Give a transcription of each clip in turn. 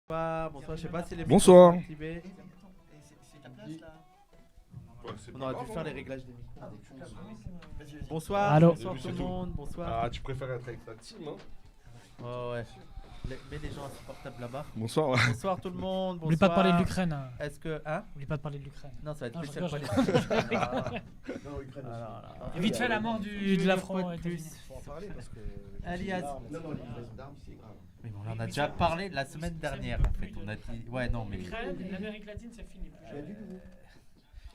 Bonsoir, je sais pas si les Bonsoir. micros sont activés. On aurait dû faire les réglages des micros. Bonsoir, Allô. bonsoir tout le monde, bonsoir. Ah, tu préfères être avec ta team, hein? Oh ouais. Mets les gens insupportables là-bas. Bonsoir. Bonsoir tout le monde, bonsoir. N'oublie pas de parler de l'Ukraine. Hein. Est-ce que... Hein? N'oublie pas de parler de l'Ukraine. Non, ça va être Non, spécial je rigole, politique. je rigole. Non, Ukraine aussi. Et vite fait la mort de la France. plus. Faut en parler parce que. Alias. Non, livraison d'armes, c'est grave. Oui, mais on en a déjà parlé la semaine dernière en fait. On a dit... Ouais, non, mais... L'Ukraine, l'Amérique latine, c'est fini.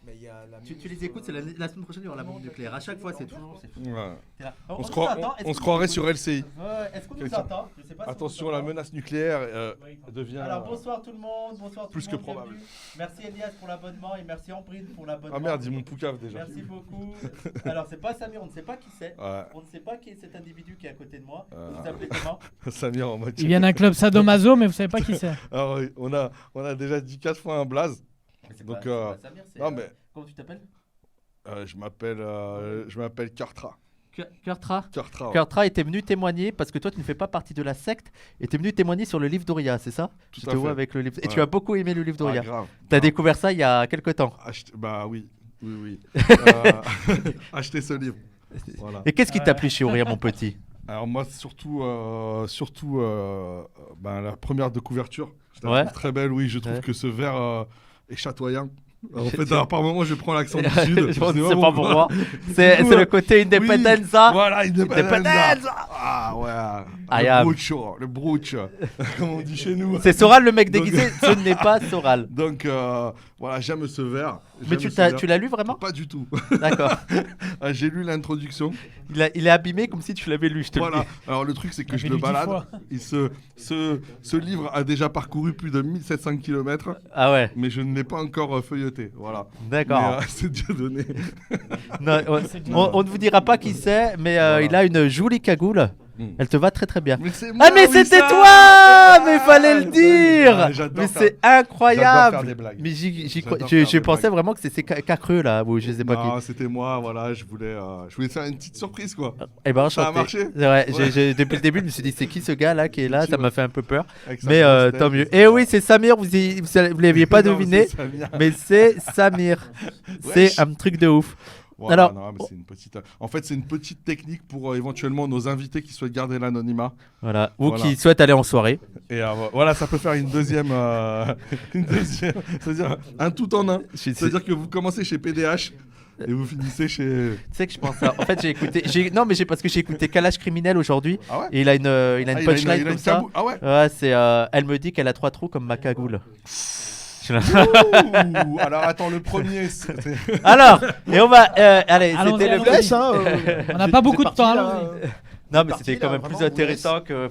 Mais il y a la Tu les écoutes, c'est la semaine prochaine, il y aura la bombe nucléaire. À chaque fois, c'est toujours... Ouais. T'es là. On se nous croirait entend. sur LCI. Ouais, est-ce qu'on nous Quelqu'un- entend? Je sais pas si on Attention, nous la entend. menace nucléaire devient. Alors bonsoir tout le monde, bonsoir tout Plus le que monde, probable. bienvenue. Merci Elias pour l'abonnement et merci Ambrine pour l'abonnement. Ah merde, ils m'ont poucave déjà. Merci beaucoup. Alors c'est pas Samir, on ne sait pas qui c'est. Ouais. On ne sait pas qui est cet individu qui est à côté de moi. Euh. Vous appelez comment? Samir en mode. Il vient d'un club sadomaso, mais vous savez pas qui c'est. Alors, oui, on a déjà dit 4 fois un blaze. Mais c'est Donc, pas Samir, c'est... non, mais Comment tu t'appelles? je m'appelle Kartra. Kurtra. Kartra. ouais. Kurtra était venu témoigner parce que toi tu ne fais pas partie de la secte et tu es venu témoigner sur le livre d'Oria, c'est ça? Tout Je à te vois fait. avec le livre. Et Ouais. tu as beaucoup aimé le livre Ah, d'Oria. grave. Tu as grave. découvert ça il y a quelque temps. Bah oui. Oui. Achetez ce livre. Voilà. Et qu'est-ce qui t'a plu chez Oria, mon petit? Alors moi surtout la première de couverture, je la Ouais. trouve très belle, oui, je trouve Ouais. que ce vert est chatoyant. En fait, alors, par moment, je prends l'accent du sud. Je je pense sais que c'est pas pour moi. Du C'est coup, le côté independenza. Voilà, Independenza. Independenza. Ah ouais. I am. Le brooch, comme on dit chez nous. C'est Soral le mec Donc- déguisé, ce n'est pas Soral. Donc voilà, j'aime ce vert. Mais tu l'as lu vraiment? Pas du tout. D'accord. Ah, j'ai lu l'introduction. Il est abîmé comme si tu l'avais lu, je te le Voilà. dis. Alors le truc c'est que Il je avait le lu 10 balade. fois. Ce livre a déjà parcouru plus de 1700 km, Ah ouais, mais je ne l'ai pas encore feuilleté. Voilà. d'accord. Mais, c'est Dieu donné. Non, on ne vous dira pas qui c'est, mais Voilà. il a une jolie cagoule. Mm. Elle te va très très bien. Mais c'est moi, Ah mais Wissam. c'était toi! Mais fallait le Ah, dire! j'adore Mais faire- c'est J'adore faire incroyable! des blagues. Mais J'adore faire je des pensais blagues. vraiment que c'était Cacreux là, ou je sais pas Non, qui. c'était moi, voilà, je voulais te faire une petite surprise quoi. Eh ben Ça a enchanté. marché. Ouais, Ouais. depuis le début, je me suis dit c'est qui ce gars là qui est là, ça m'a fait un peu peur. Avec sa Mais grosse tête, tant mieux. etc. Et oui, c'est Samir, vous l'aviez pas Non, deviné, c'est Samir. mais c'est Samir. Wesh. C'est un truc de ouf. Voilà, Alors- non, mais c'est une petite. En fait, c'est une petite technique pour éventuellement nos invités qui souhaitent garder l'anonymat. Voilà. Ou Voilà. qui souhaite aller en soirée. Et voilà, ça peut faire une deuxième, c'est-à-dire un tout en un. C'est-à-dire que vous commencez chez PDH et vous finissez chez. Tu sais que je pense à... En fait, j'ai écouté... parce que j'ai écouté Kalash Criminel aujourd'hui. Ah ouais. Et il a une punchline il a comme une ça. cabou- Ah ouais. Ouais, c'est... elle me dit qu'elle a 3 trous comme ma cagoule. Ouh, alors attends, le premier. c'était- Alors, et on va... allez, Allons-y, c'était le... allons-y. laisse, hein. On n'a pas beaucoup de temps. parti, là. allons-y. Non, mais parti, c'était quand là, même vraiment, plus on vous intéressant que...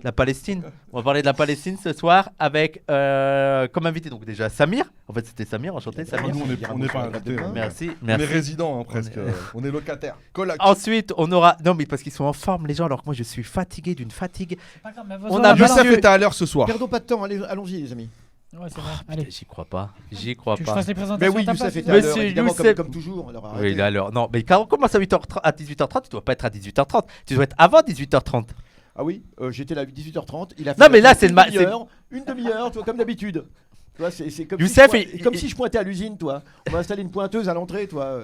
la Palestine. On va parler de la Palestine ce soir avec comme invité donc déjà Samir. En fait, c'était Samir, enchanté Samir. Nous, on n'est pas invités. hein. Merci, On est merci. résidents hein, presque. On est locataires. Coloc. Ensuite, on aura... Non, mais parce qu'ils sont en forme, les gens, alors que moi, je suis fatigué d'une fatigue. C'est pas grave, mais On vas-y, a balance. Youssef est à l'heure ce soir. Perdons pas de temps, allons-y les amis. Ouais, c'est vrai. Allez. J'y crois pas. J'y crois Tu veux que je pas. fasse les Mais présentations oui, à ta Youssef place, est à l'heure, Monsieur évidemment, Youssef. comme toujours. Alors, Oui, arrêtez. il est à l'heure. Non, mais quand on commence à 8h30, à 18h30, tu dois pas être à 18h30. Tu dois être avant 18h30. Ah oui, j'étais là à 18h30. Il a fait Non, mais là, c'est une le demi-heure, une demi-heure, toi, comme d'habitude. Tu vois, c'est comme, Youssef, comme si je pointais à l'usine, toi. On va installer une pointeuse à l'entrée, toi.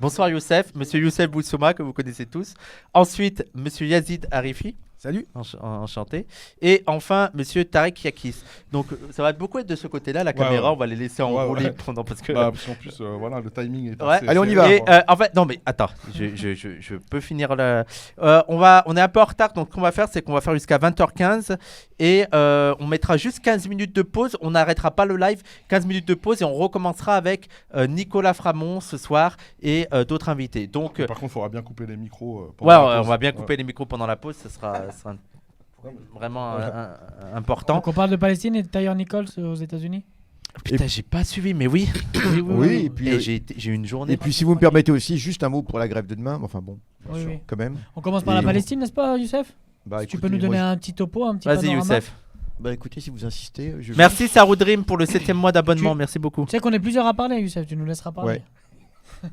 Bonsoir Youssef, monsieur Youssef Boussouma, que vous connaissez tous. Ensuite, monsieur Yazid Arifi. Salut. Enchanté. Et enfin, monsieur Tarek Yakis. Donc, ça va beaucoup être de ce côté-là, la caméra. ouais. On va les laisser en Ouais, roue ouais. libre pendant parce que. Bah, parce qu'en plus, voilà, le timing est Ouais. assez. Allez, on y assez- va. Et en fait, non mais attends, je peux finir le. On est un peu en retard, donc ce qu'on va faire, c'est qu'on va faire jusqu'à 20h15 et on mettra juste 15 minutes de pause. On n'arrêtera pas le live, 15 minutes de pause et on recommencera avec Nicolas Framont ce soir et d'autres invités. Donc, Par contre, il faudra bien couper les micros. ouais, pendant la on pause. va bien Ouais. couper les micros pendant la pause, ça sera vraiment important. Donc on parle de Palestine et de Tyre Nichols aux États-Unis. Putain, j'ai pas suivi, mais oui. Oui, et puis, j'ai eu une journée. Et puis, si vous me permettez aussi, juste un mot pour la grève de demain. Enfin bon, Oui, oui. quand même. On commence par Et la Palestine, n'est-ce pas, Youssef? Bah, Tu écoutez, peux nous donner moi, un petit topo, un petit Vas-y, panorama. Youssef. Bah écoutez, si vous insistez, je. Merci Saroudrim pour le 7e mois d'abonnement. Merci beaucoup. Tu sais qu'on est plusieurs à parler, Youssef, tu nous laisseras parler. Ouais.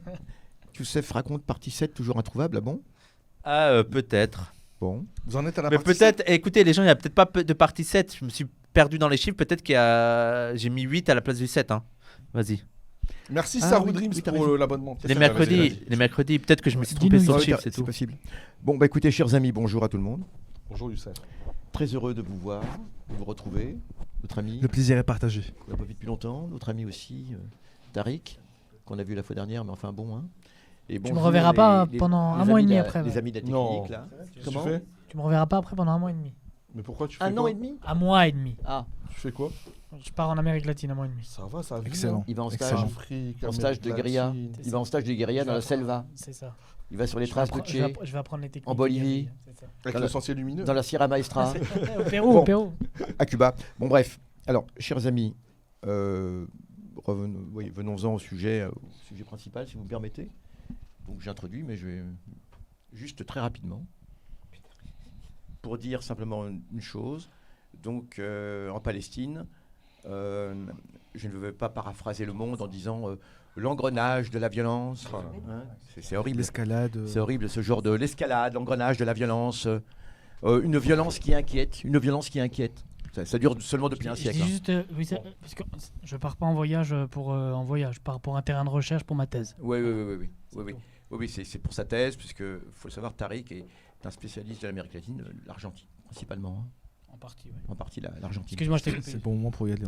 Youssef raconte partie 7 toujours introuvable, ah bon? Ah, peut-être. Bon. Vous en êtes à la Mais partie peut-être, écoutez, les gens, il n'y a peut-être pas de partie 7. Je me suis perdu dans les chiffres. Peut-être j'ai mis 8 à la place du 7. Hein. Vas-y. 7. Merci Ah, Sarou oui, Dreams oui, t'as pour raison. l'abonnement. Les mercredis, peut-être que je me suis Dis-nous, trompé sur le Youssef. chiffre, c'est C'est tout. possible. Bon, bah écoutez, chers amis, bonjour à tout le monde. Bonjour Youssef. Très heureux de vous voir, de vous retrouver. Notre ami, Le plaisir est partagé. qu'on n'a pas vu depuis longtemps. Notre ami aussi, Tariq, qu'on a vu la fois dernière, mais enfin bon. Hein. Et me bonjour, reverras pas pendant un mois et amis demi de la- après, Les ouais. amis de la Non. technique, là. Qu'est-ce que Comment tu fais Tu me reverras pas après pendant un mois et demi. Mais pourquoi tu fais Un quoi an et demi Un mois et demi. Ah, Tu fais quoi Je pars en Amérique latine un mois et demi. Ça va, ça va. Excellent. il va en Excellent. stage. Afrique, En stage de Amérique guérilla. latine. Il va en stage de guérilla dans la selva. C'est ça. Il va sur les Je vais traces de appre- Che, je vais apprendre les techniques. En Bolivie. C'est ça. Avec Dans le la- sentier lumineux. dans la Sierra Maestra, Au Pérou, Bon. au Pérou. à Cuba. Bon, bref. Alors, chers amis, venons-en au sujet principal, si vous me permettez. Donc, j'introduis, mais je vais juste très rapidement pour dire simplement une chose. Donc, en Palestine, je ne veux pas paraphraser le monde en disant l'engrenage de la violence. Voilà. Hein, c'est horrible. L'escalade. C'est horrible ce genre de l'escalade, l'engrenage de la violence. Une violence qui inquiète. Une violence qui inquiète. Ça dure seulement depuis un Je siècle. dis hein. juste, oui, parce que je pars pas en voyage en voyage. Je pars pour un terrain de recherche pour ma thèse. Oui, c'est pour sa thèse, puisque faut le savoir, Tariq est un spécialiste de l'Amérique latine, l'Argentine principalement, hein. En partie, oui. En partie l'Argentine. Excuse-moi, je t'ai coupé. C'est le bon moment pour y aller.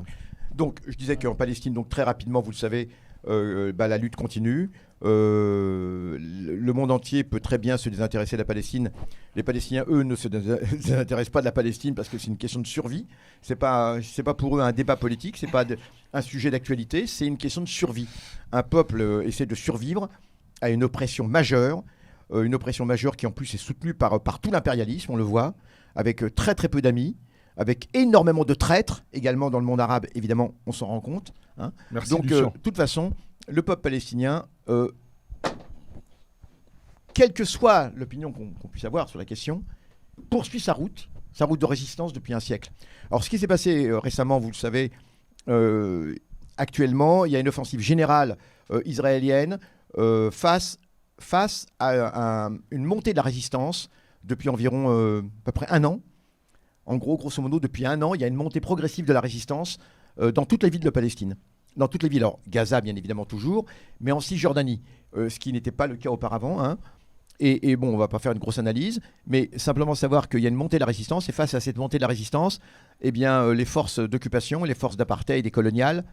Donc, je disais qu'en Palestine, donc très rapidement, vous le savez, la lutte continue. Le monde entier peut très bien se désintéresser de la Palestine. Les Palestiniens, eux, ne se désintéressent pas de la Palestine parce que c'est une question de survie. C'est pas pour eux un débat politique, c'est pas un sujet d'actualité, c'est une question de survie. Un peuple essaie de survivre à une oppression majeure qui en plus est soutenue par tout l'impérialisme, on le voit, avec très très peu d'amis, avec énormément de traîtres également dans le monde arabe, évidemment, on s'en rend compte. Hein. Merci Donc, Lucien. de toute façon, le peuple palestinien, quelle que soit l'opinion qu'on puisse avoir sur la question, poursuit sa route de résistance depuis un siècle. Alors, ce qui s'est passé récemment, vous le savez, actuellement, il y a une offensive générale israélienne face à une montée de la résistance depuis environ à peu près un an. En gros, grosso modo, depuis un an, il y a une montée progressive de la résistance dans toutes les villes de Palestine. Dans toutes les villes. Alors, Gaza, bien évidemment, toujours, mais en Cisjordanie, ce qui n'était pas le cas auparavant. Hein. Et bon, on ne va pas faire une grosse analyse, mais simplement savoir qu'il y a une montée de la résistance, et face à cette montée de la résistance, eh bien, les forces d'occupation, les forces d'apartheid et coloniales,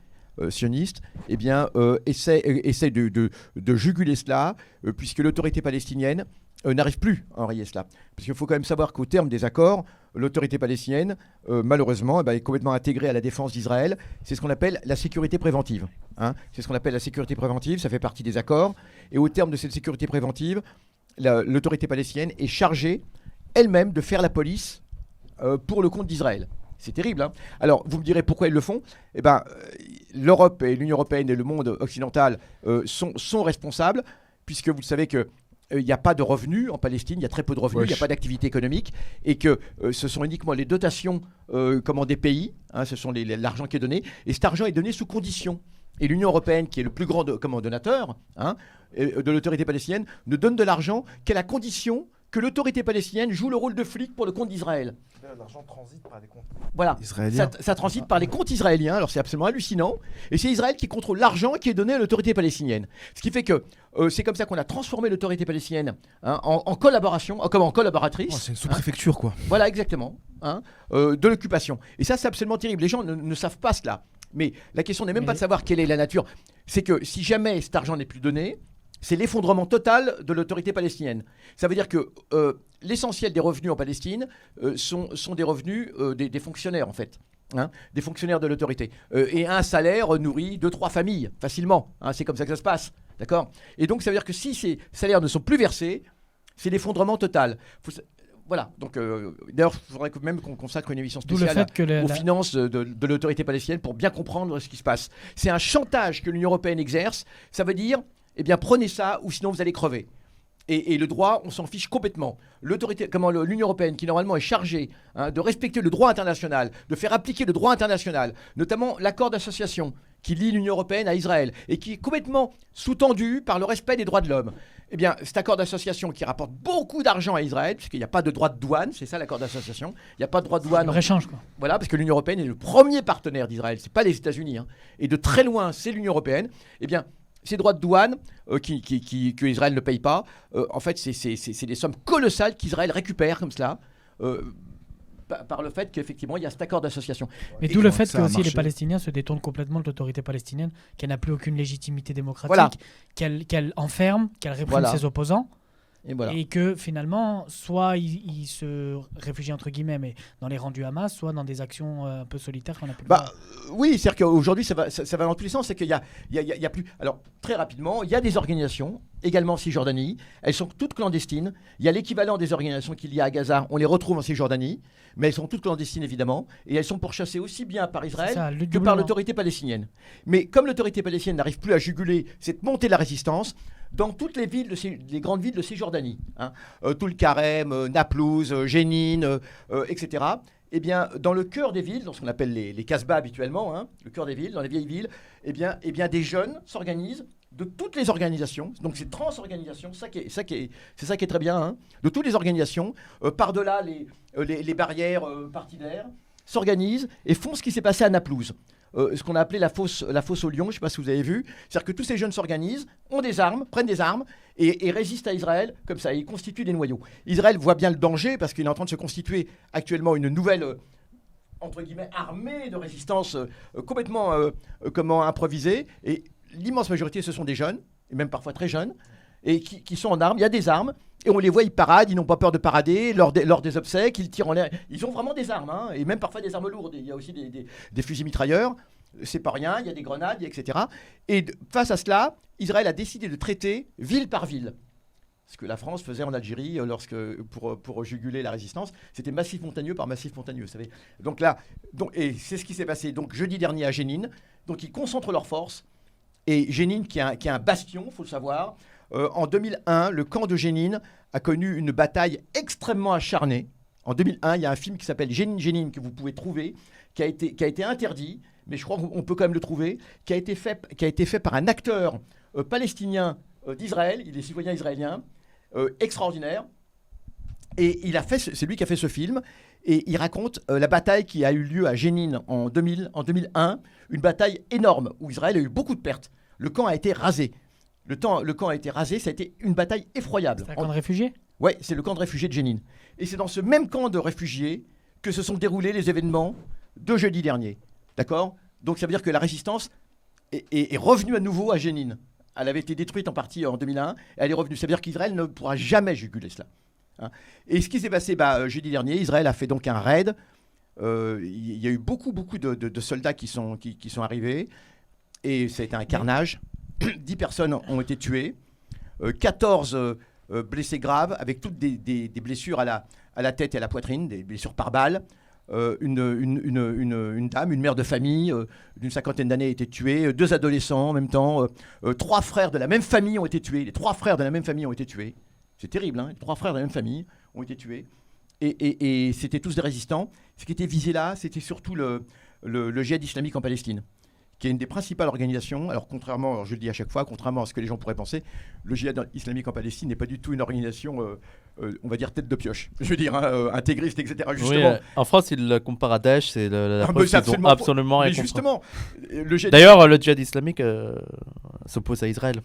sionistes, eh bien, essaient de juguler cela, puisque l'autorité palestinienne n'arrive plus à enrayer cela. Parce qu'il faut quand même savoir qu'au terme des accords, l'autorité palestinienne, malheureusement, est complètement intégrée à la défense d'Israël. C'est ce qu'on appelle la sécurité préventive. Hein. C'est ce qu'on appelle la sécurité préventive, ça fait partie des accords. Et au terme de cette sécurité préventive, l'autorité palestinienne est chargée elle-même de faire la police pour le compte d'Israël. C'est terrible. Hein. Alors, vous me direz pourquoi ils le font. Eh ben, l'Europe et l'Union européenne et le monde occidental sont responsables, puisque vous savez que il n'y a pas de revenus en Palestine, il y a très peu de revenus, il n'y a pas d'activité économique, et que ce sont uniquement les dotations des pays, hein, ce sont l'argent qui est donné, et cet argent est donné sous condition. Et l'Union européenne, qui est le plus grand donateur hein, de l'autorité palestinienne, ne donne de l'argent qu'à la condition que l'autorité palestinienne joue le rôle de flic pour le compte d'Israël. L'argent transite par les comptes Voilà, israéliens. ça transite par les comptes israéliens, alors c'est absolument hallucinant, et c'est Israël qui contrôle l'argent qui est donné à l'autorité palestinienne. Ce qui fait que c'est comme ça qu'on a transformé l'autorité palestinienne hein, en collaboration, en collaboratrice. Oh, c'est une sous-préfecture, quoi. Voilà, exactement, hein, de l'occupation. Et ça, c'est absolument terrible. Les gens ne savent pas cela. Mais la question n'est même pas de savoir quelle est la nature. C'est que si jamais cet argent n'est plus donné, c'est l'effondrement total de l'autorité palestinienne. Ça veut dire que l'essentiel des revenus en Palestine sont des revenus des fonctionnaires, en fait. Hein, des fonctionnaires de l'autorité. Et un salaire nourrit 2-3 familles, facilement. Hein, c'est comme ça que ça se passe. D'accord ? Et donc, ça veut dire que si ces salaires ne sont plus versés, c'est l'effondrement total. Voilà. Donc, d'ailleurs, il faudrait même qu'on consacre une émission D'où le spéciale fait que aux finances de l'autorité palestinienne pour bien comprendre ce qui se passe. C'est un chantage que l'Union européenne exerce. Ça veut dire, eh bien, prenez ça ou sinon vous allez crever. Et le droit, on s'en fiche complètement. L'Union européenne, qui normalement est chargée hein, de respecter le droit international, de faire appliquer le droit international, notamment l'accord d'association qui lie l'Union européenne à Israël, et qui est complètement sous-tendu par le respect des droits de l'homme, Eh bien, cet accord d'association qui rapporte beaucoup d'argent à Israël, puisqu'il n'y a pas de droit de douane, c'est ça l'accord d'association. Il n'y a pas de droit de douane. Libre-échange, quoi. Voilà, parce que l'Union européenne est le premier partenaire d'Israël, c'est pas les États-Unis, hein. Et de très loin, c'est l'Union européenne. Eh bien, ces droits de douane que Israël ne paye pas, en fait, c'est des sommes colossales qu'Israël récupère comme cela. Par le fait qu'effectivement il y a cet accord d'association. Mais Et d'où le donc, fait ça que a aussi les marché. Palestiniens se détournent complètement de l'autorité palestinienne, qu'elle n'a plus aucune légitimité démocratique, Voilà. qu'elle enferme, qu'elle réprime Voilà. ses opposants, Et voilà. et que finalement, soit ils se réfugient entre guillemets, mais dans les rangs du Hamas, soit dans des actions un peu solitaires qu'on a pu le voir. Oui, c'est-à-dire qu'aujourd'hui ça va dans tous les sens, c'est qu'il y a plus. Alors très rapidement, il y a des organisations, également en Cisjordanie, elles sont toutes clandestines. Il y a l'équivalent des organisations qu'il y a à Gaza, on les retrouve en Cisjordanie, mais elles sont toutes clandestines évidemment, et elles sont pourchassées aussi bien par Israël ça, le que par doublement. l'autorité palestinienne. Mais comme l'autorité palestinienne n'arrive plus à juguler cette montée de la résistance, dans toutes les villes, les grandes villes de Cisjordanie, hein, Toul-Karem, Naplouse, Jénine, etc., eh bien, dans le cœur des villes, dans ce qu'on appelle les casbahs habituellement, hein, le cœur des villes, dans les vieilles villes, eh bien, des jeunes s'organisent de toutes les organisations, donc c'est trans-organisation, c'est ça qui est très bien, hein, de toutes les organisations, par-delà les barrières partidaires, s'organisent et font ce qui s'est passé à Naplouse. Ce qu'on a appelé la fosse au lion, je ne sais pas si vous avez vu, c'est-à-dire que tous ces jeunes s'organisent, ont des armes, prennent des armes et résistent à Israël comme ça, ils constituent des noyaux. Israël voit bien le danger parce qu'il est en train de se constituer actuellement une nouvelle entre guillemets armée de résistance complètement improvisée, et l'immense majorité ce sont des jeunes, et même parfois très jeunes, et qui sont en armes, il y a des armes, et on les voit, ils paradent, ils n'ont pas peur de parader, lors des obsèques, ils tirent en l'air, ils ont vraiment des armes, hein, et même parfois des armes lourdes, il y a aussi des fusils mitrailleurs, c'est pas rien, il y a des grenades, etc. Et face à cela, Israël a décidé de traiter ville par ville. Ce que la France faisait en Algérie pour juguler la résistance, c'était massif montagneux par massif montagneux, vous savez. Donc là, et c'est ce qui s'est passé donc jeudi dernier à Jénine, donc ils concentrent leurs forces, et Jénine qui est un bastion, il faut le savoir. En 2001, le camp de Jénine a connu une bataille extrêmement acharnée. En 2001, il y a un film qui s'appelle Jénine, Jénine, que vous pouvez trouver, qui a été interdit, mais je crois qu'on peut quand même le trouver, qui a été fait par un acteur palestinien d'Israël, il est citoyen israélien, extraordinaire. Et c'est lui qui a fait ce film, et il raconte la bataille qui a eu lieu à Jénine en 2001, une bataille énorme, où Israël a eu beaucoup de pertes. Le camp a été rasé. Le camp a été rasé, ça a été une bataille effroyable. C'est un camp de réfugiés ? Ouais, c'est le camp de réfugiés de Jénine. Et c'est dans ce même camp de réfugiés que se sont déroulés les événements de jeudi dernier. D'accord ? Donc ça veut dire que la résistance est revenue à nouveau à Jénine. Elle avait été détruite en partie en 2001, elle est revenue. Ça veut dire qu'Israël ne pourra jamais juguler cela. Hein. Et ce qui s'est passé jeudi dernier, Israël a fait donc un raid. Il y a eu beaucoup de soldats qui sont arrivés. Et ça a été un carnage. 10 personnes ont été tuées, 14 blessés graves, avec toutes des blessures à la tête et à la poitrine, des blessures par balle. Une dame, une mère de famille d'une 50aine d'années a été tuée, 2 adolescents en même temps, 3 frères de la même famille ont été tués. Les 3 frères de la même famille ont été tués. C'est terrible, hein, les 3 frères de la même famille ont été tués. Et c'était tous des résistants. Ce qui était visé là, c'était surtout le djihad islamique en Palestine, qui est une des principales organisations. Alors je le dis à chaque fois, contrairement à ce que les gens pourraient penser, le djihad islamique en Palestine n'est pas du tout une organisation, on va dire, tête de pioche. Je veux dire, intégriste, etc. Justement. Oui, en France, ils le comparent à Daesh, c'est la preuve c'est qu'ils ont absolument mais rien compris. justement, le djihad. D'ailleurs, le djihad islamique s'oppose à Israël,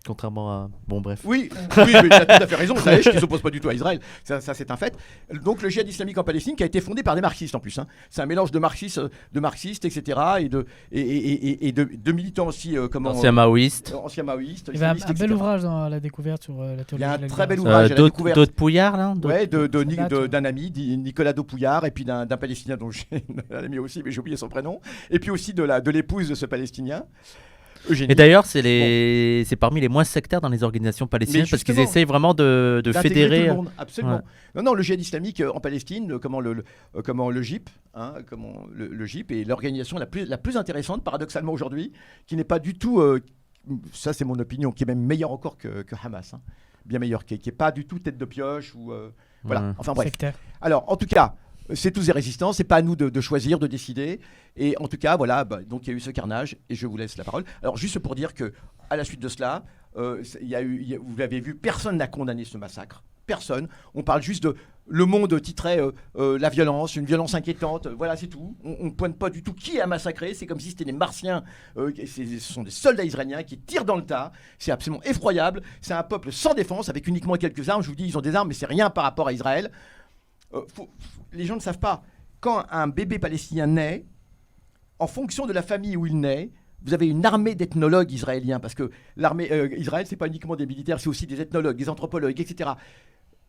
contrairement à... Bon, bref. Oui, mais tu as tout à fait raison. Daesh qui ne s'oppose pas du tout à Israël, ça c'est un fait. Donc le djihad islamique en Palestine qui a été fondé par des marxistes en plus. Hein. C'est un mélange de marxistes, etc. et de militants aussi, Anciens maoïstes. Anciens maoïstes. Il y avait un islamistes, bel etc. ouvrage dans la découverte sur la théologie. Il y a un de la très bel libération. ouvrage à la découverte. D'autres Pouillard, là Ouais, Ça date, d'un ami, Nicolas Dopouillard, et puis d'un Palestinien dont j'ai un ami aussi, mais j'ai oublié son prénom, et puis aussi de l'épouse de ce Palestinien, Eugénie. Et d'ailleurs, c'est parmi les moins sectaires dans les organisations palestiniennes, Mais parce qu'ils justement, essayent vraiment de d'intégrer fédérer. tout le monde, absolument. Ouais. Non, le djihad islamique en Palestine, comment le GIP, hein, le GIP est l'organisation la plus intéressante, paradoxalement aujourd'hui, qui n'est pas du tout, ça c'est mon opinion, qui est même meilleure encore que Hamas, hein, bien meilleure, qui est pas du tout tête de pioche ou voilà. Enfin bref. Sectaire. Alors, en tout cas, c'est tous des résistants, c'est pas à nous de choisir, de décider. Et en tout cas, voilà, donc il y a eu ce carnage, et je vous laisse la parole. Alors, juste pour dire que à la suite de cela, Vous l'avez vu, personne n'a condamné ce massacre. Personne. On parle juste de... Le Monde titrait la violence, une violence inquiétante. Voilà, c'est tout. On ne pointe pas du tout qui a massacré. C'est comme si c'était des Martiens. Ce sont des soldats israéliens qui tirent dans le tas. C'est absolument effroyable. C'est un peuple sans défense, avec uniquement quelques armes. Je vous dis, ils ont des armes, mais c'est rien par rapport à Israël. Les gens ne savent pas. Quand un bébé palestinien naît, en fonction de la famille où il naît, vous avez une armée d'ethnologues israéliens, parce que l'armée Israël, c'est pas uniquement des militaires, c'est aussi des ethnologues, des anthropologues, etc.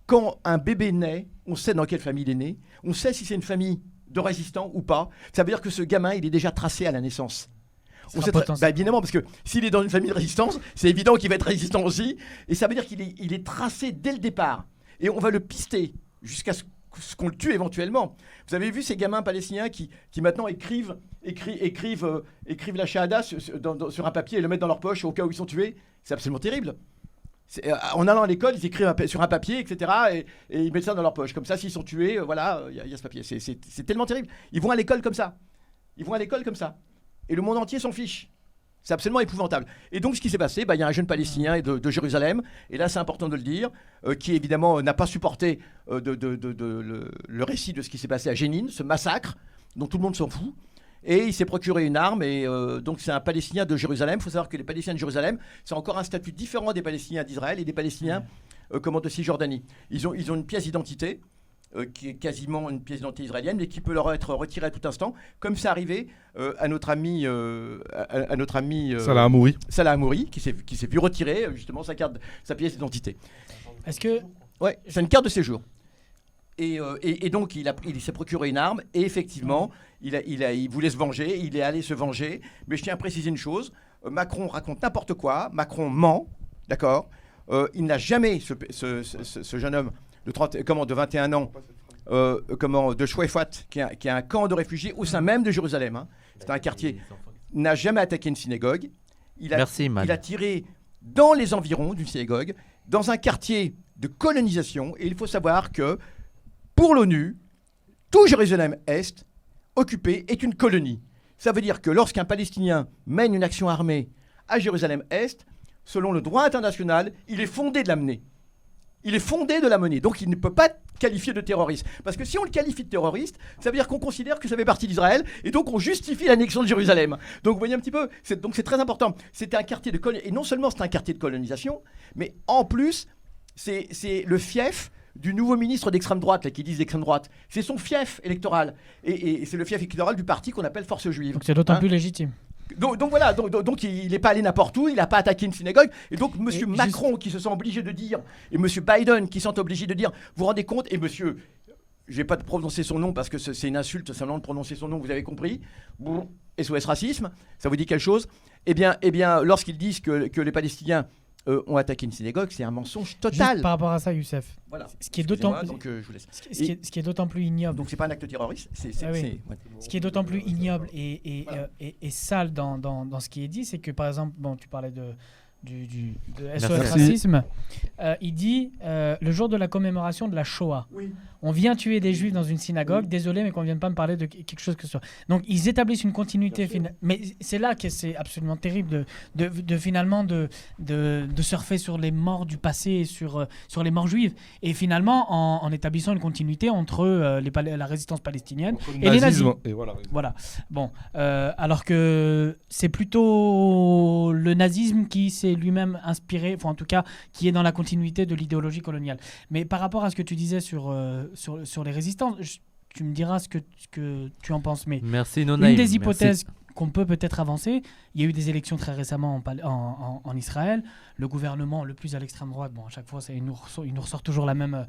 Quand un bébé naît, on sait dans quelle famille il est né, on sait si c'est une famille de résistants ou pas. Ça veut dire que ce gamin, il est déjà tracé à la naissance. On sait évidemment, parce que s'il est dans une famille de résistance, c'est évident qu'il va être résistant aussi. Et ça veut dire qu'il est tracé dès le départ. Et on va le pister jusqu'à ce qu'on le tue éventuellement. Vous avez vu ces gamins palestiniens qui maintenant écrivent la shahada sur un papier et le mettent dans leur poche au cas où ils sont tués. C'est absolument terrible. En allant à l'école, ils écrivent sur un papier, etc. Et ils mettent ça dans leur poche. Comme ça, s'ils sont tués, voilà, il y a ce papier. C'est tellement terrible. Ils vont à l'école comme ça. Et le monde entier s'en fiche. C'est absolument épouvantable. Et donc, ce qui s'est passé, il y a un jeune Palestinien de Jérusalem, et là, c'est important de le dire, qui évidemment n'a pas supporté le récit de ce qui s'est passé à Jénine, ce massacre, dont tout le monde s'en fout. Et il s'est procuré une arme, et donc c'est un Palestinien de Jérusalem. Il faut savoir que les Palestiniens de Jérusalem, c'est encore un statut différent des Palestiniens d'Israël et des Palestiniens de Cisjordanie. Ils ont une pièce d'identité, qui est quasiment une pièce d'identité israélienne, mais qui peut leur être retirée à tout instant, comme c'est arrivé à notre ami Salah Hamouri. Salah Hamouri, qui s'est vu retirer justement sa pièce d'identité. Est-ce que... Ouais, c'est une carte de séjour. Et donc, il s'est procuré une arme, et effectivement, il voulait se venger, il est allé se venger. Mais je tiens à préciser une chose, Macron raconte n'importe quoi, Macron ment, d'accord. Il n'a jamais, ce jeune homme de 21 ans, de Chouefat, qui est un camp de réfugiés au sein même de Jérusalem, hein. C'est un quartier, n'a jamais attaqué une synagogue. Il a tiré dans les environs d'une synagogue, dans un quartier de colonisation, et il faut savoir que pour l'ONU, tout Jérusalem-Est occupé est une colonie. Ça veut dire que lorsqu'un Palestinien mène une action armée à Jérusalem-Est, selon le droit international, il est fondé de l'amener. Il est fondé de la mener. Donc il ne peut pas être qualifié de terroriste. Parce que si on le qualifie de terroriste, ça veut dire qu'on considère que ça fait partie d'Israël et donc on justifie l'annexion de Jérusalem. Donc vous voyez un petit peu, donc c'est très important. C'était un quartier de colonisation. Et non seulement c'est un quartier de colonisation, mais en plus, c'est le fief du nouveau ministre d'extrême droite, là, qui disent d'extrême droite. C'est son fief électoral. Et c'est le fief électoral du parti qu'on appelle Force Juive. Donc c'est d'autant plus légitime. Donc voilà, donc il n'est pas allé n'importe où, il n'a pas attaqué une synagogue. Et donc M. Macron qui se sent obligé de dire, et M. Biden qui se sent obligé de dire, vous vous rendez compte, et monsieur, je ne vais pas prononcer son nom parce que c'est une insulte simplement de prononcer son nom, vous avez compris. SOS racisme, ça vous dit quelque chose? Eh bien, lorsqu'ils disent que les Palestiniens ont attaqué une synagogue, c'est un mensonge total. Juste par rapport à ça, Youssef. Voilà. Ce qui est d'autant ce qui est d'autant plus ignoble. Donc c'est pas un acte terroriste. Ce qui est d'autant plus ignoble et sale dans ce qui est dit, c'est que par exemple, tu parlais de SOS Racisme, il dit le jour de la commémoration de la Shoah. Oui. On vient tuer des Juifs dans une synagogue, désolé, mais qu'on ne vienne pas me parler de quelque chose que ce soit. Donc ils établissent une continuité. Mais c'est là que c'est absolument terrible de finalement de surfer sur les morts du passé et sur les morts juives. Et finalement, en établissant une continuité entre la résistance palestinienne et les nazis. Et voilà. Bon, alors que c'est plutôt le nazisme qui s'est lui-même inspiré, enfin en tout cas, qui est dans la continuité de l'idéologie coloniale. Mais par rapport à ce que tu disais sur les résistances, tu me diras ce que tu en penses. Mais merci, une des hypothèses qu'on peut peut-être avancer, il y a eu des élections très récemment en Israël. Le gouvernement le plus à l'extrême droite, à chaque fois, il nous ressort toujours la même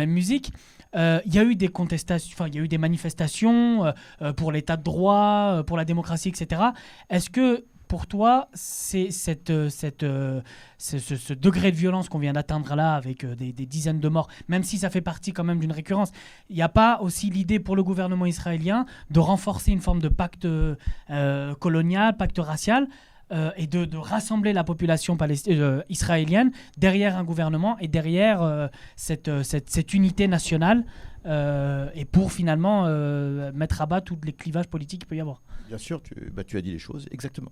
musique. Il y a eu des contestations, il y a eu des manifestations pour l'état de droit, pour la démocratie, etc. Est-ce que pour toi, c'est ce degré de violence qu'on vient d'atteindre là, avec des dizaines de morts, même si ça fait partie quand même d'une récurrence, il n'y a pas aussi l'idée pour le gouvernement israélien de renforcer une forme de pacte colonial, pacte racial, et de rassembler la population israélienne derrière un gouvernement et derrière cette unité nationale, et pour finalement mettre à bas tous les clivages politiques qu'il peut y avoir. Bien sûr, tu as dit les choses exactement.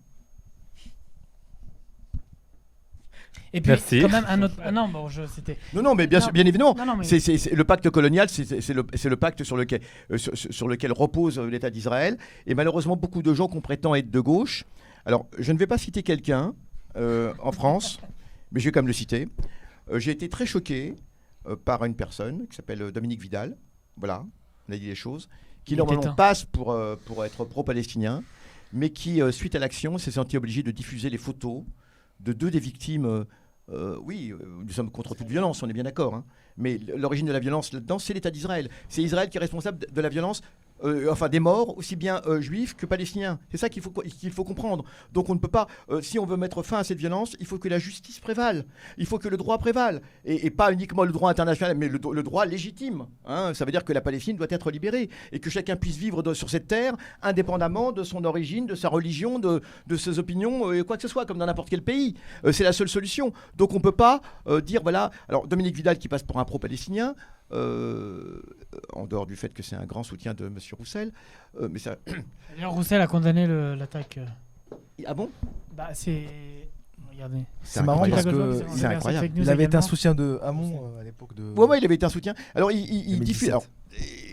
Et puis, Merci. quand même, un autre. Ah non, bon, c'était. Non, mais bien Non. sûr, bien évidemment. Non, mais- C'est le pacte colonial, c'est le pacte sur lequel repose l'État d'Israël. Et malheureusement, beaucoup de gens qu'on prétend être de gauche. Alors, je ne vais pas citer quelqu'un en France, mais je vais quand même le citer. J'ai été très choqué par une personne qui s'appelle Dominique Vidal. Voilà, on a dit les choses. Qui Il était normalement temps. passe pour être pro-palestinien, mais qui, suite à l'action, s'est senti obligé de diffuser les photos de deux des victimes. Oui, nous sommes contre toute violence, on est bien d'accord. Hein. Mais l'origine de la violence là-dedans, c'est l'État d'Israël. C'est Israël qui est responsable de la violence, enfin des morts, aussi bien juifs que palestiniens. C'est ça qu'il faut comprendre. Donc on ne peut pas, si on veut mettre fin à cette violence, il faut que la justice prévale. Il faut que le droit prévale. Et pas uniquement le droit international, mais le droit légitime. Hein. Ça veut dire que la Palestine doit être libérée et que chacun puisse vivre sur cette terre, indépendamment de son origine, de sa religion, de ses opinions, quoi que ce soit, comme dans n'importe quel pays. C'est la seule solution. Donc on ne peut pas dire, voilà... Alors Dominique Vidal qui passe pour un pro-palestinien, en dehors du fait que c'est un grand soutien de M. Roussel, mais ça... D'ailleurs, Roussel a condamné l'attaque. Ah bon? Bah, c'est. Regardez. C'est marrant parce que c'est incroyable. il avait été un soutien de Hamon à l'époque de. Ouais, il avait été un soutien. Alors il 2017. diffuse... Alors,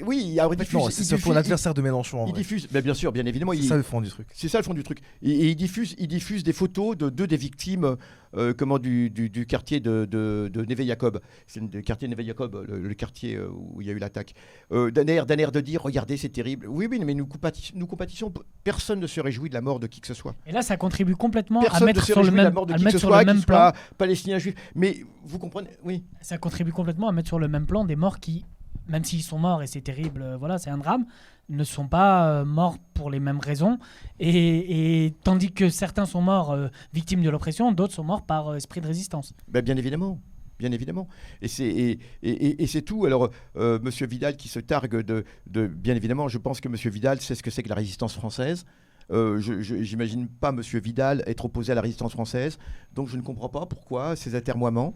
oui, il diffuse... Non, c'est surtout l'adversaire de Mélenchon. En Il vrai. diffuse... Bien sûr, bien évidemment. C'est ça le fond du truc. C'est ça le fond du truc. Et il diffuse des photos de deux des victimes du quartier de Neve Yaakov. C'est le quartier de Neve Yaakov, le quartier où il y a eu l'attaque. D'un air de dire, regardez, c'est terrible. Oui, mais nous compatissons. Personne ne se réjouit de la mort de qui que ce soit. Et là, ça contribue complètement à Personne ne mettre se sur le réjouit de la même, mort de à qui que mettre ce sur soit, le même qu'il plan. soit palestinien, juif. Mais vous comprenez, oui. Ça contribue complètement à mettre sur le même plan des morts qui, même s'ils sont morts et c'est terrible, voilà, c'est un drame, ne sont pas morts pour les mêmes raisons. Et tandis que certains sont morts victimes de l'oppression, d'autres sont morts par esprit de résistance. Ben, bien évidemment. Bien évidemment. Et c'est tout. Alors, Monsieur Vidal qui se targue de... Bien évidemment, je pense que Monsieur Vidal sait ce que c'est que la résistance française. J'imagine pas Monsieur Vidal être opposé à la résistance française. Donc, je ne comprends pas pourquoi ces atermoiements,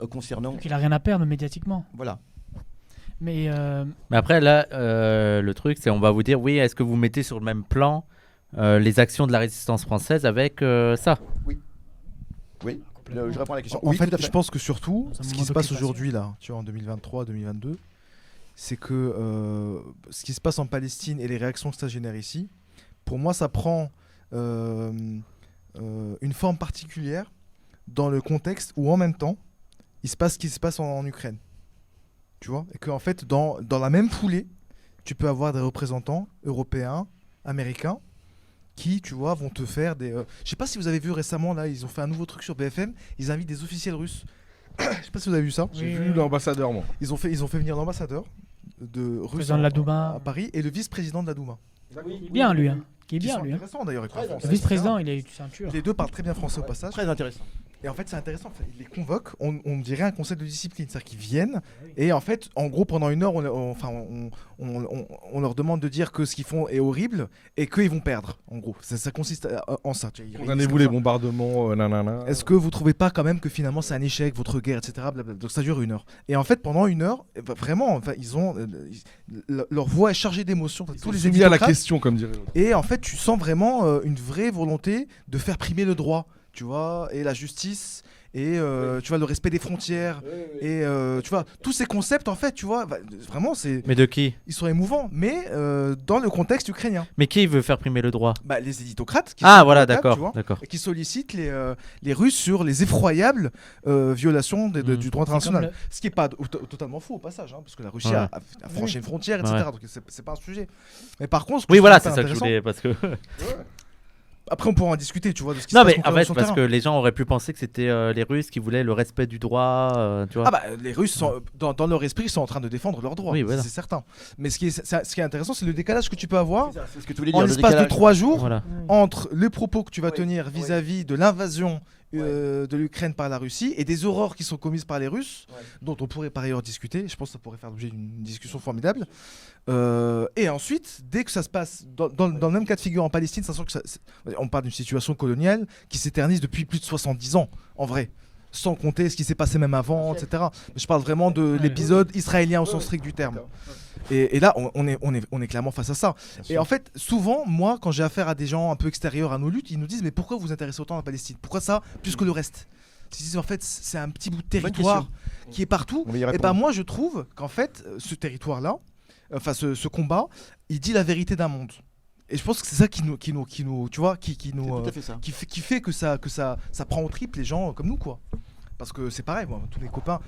concernant... Donc il n'a rien à perdre médiatiquement. Voilà. Mais Mais après, là, le truc, c'est on va vous dire, oui, est-ce que vous mettez sur le même plan les actions de la résistance française avec ça? Oui. Je réponds à la question. En Oui, fait, tout à je pense que surtout, Dans un ce moment qui se passe d'occupation. aujourd'hui, là, tu vois, en 2023-2022, c'est que ce qui se passe en Palestine et les réactions que ça génère ici, pour moi, ça prend une forme particulière dans le contexte où, en même temps, il se passe ce qui se passe en Ukraine. Tu vois? Et qu'en fait, dans la même foulée, tu peux avoir des représentants européens, américains, qui, tu vois, vont te faire des... Je sais pas si vous avez vu récemment, là, ils ont fait un nouveau truc sur BFM, ils invitent des officiels russes. Je sais pas si vous avez vu ça. J'ai Oui, vu oui. l'ambassadeur, moi. Ils ont fait venir l'ambassadeur de russe Président de la Douma. à Paris et le vice-président de la Douma. bien lui, hein. Qui est Qui bien sont lui. Hein. intéressants d'ailleurs. ils parlent Le français, vice-président, etc. il a eu une ceinture. Les deux parlent très bien français au passage. Très intéressant. Et en fait, c'est intéressant. En fait, ils les convoquent, on dirait un conseil de discipline. C'est-à-dire qu'ils viennent et en fait, en gros, pendant une heure, on leur demande de dire que ce qu'ils font est horrible et qu'ils vont perdre. En gros, ça consiste en ça. Tu vois, ils Condamnez-vous comme les ça. bombardements, nanana. Est-ce que vous trouvez pas quand même que finalement c'est un échec, votre guerre, etc. Blablabla. Donc ça dure une heure. Et en fait, pendant une heure, vraiment, enfin, leur voix est chargée d'émotions. Tous les Soumis à la éditocrates. question, comme dirait l'autre. Et en fait, tu sens vraiment une vraie volonté de faire primer le droit, tu vois, et la justice, et tu vois, le respect des frontières, et tu vois, tous ces concepts, en fait, tu vois, vraiment, Mais de qui? ils sont émouvants, mais dans le contexte ukrainien. Mais qui veut faire primer le droit? Bah, les éditocrates qui Ah, sont voilà, à la table, tu vois, d'accord. et qui sollicitent les Russes sur les effroyables violations du droit international. Ce qui n'est pas totalement faux au passage, hein, parce que la Russie Ouais. a franchi une frontière, etc. Ouais. Donc c'est pas un sujet. Mais par contre, ce que Oui, je voilà, trouve c'est ça que je intéressant- voulais. Parce que... Après, on pourra en discuter, tu vois, de ce qui non, se passe mais en concrètement fait, sur le parce que terrain. les gens auraient pu penser que c'était les Russes qui voulaient le respect du droit, tu vois. Ah bah les Russes sont, dans leur esprit ils sont en train de défendre leurs droits, Oui, voilà. c'est certain. Mais ce qui est intéressant, c'est le décalage que tu peux avoir C'est ce que tu voulais en dire. le l'espace de décalage. 3 jours Voilà. entre les propos que tu vas Oui, tenir oui. vis-à-vis de l'invasion de l'Ukraine par la Russie et des horreurs qui sont commises par les Russes, Ouais. dont on pourrait par ailleurs discuter. Je pense que ça pourrait faire l'objet d'une discussion formidable. Et ensuite, dès que ça se passe dans le même cas de figure en Palestine, sachant que on parle d'une situation coloniale qui s'éternise depuis plus de 70 ans, en vrai. sans compter ce qui s'est passé même avant, etc. Mais je parle vraiment de l'épisode israélien au sens strict du terme. Et là, on est clairement face à ça. Et en fait, souvent, moi, quand j'ai affaire à des gens un peu extérieurs à nos luttes, ils nous disent mais pourquoi vous vous intéressez autant à la Palestine? Pourquoi ça plus que le reste? En fait, c'est un petit bout de territoire qui est partout. Et ben moi, je trouve qu'en fait, ce territoire-là, enfin ce combat, il dit la vérité d'un monde. Et je pense que c'est ça qui nous, tu vois, qui fait que ça prend au trip les gens comme nous, quoi. Parce que c'est pareil, moi, tous mes copains,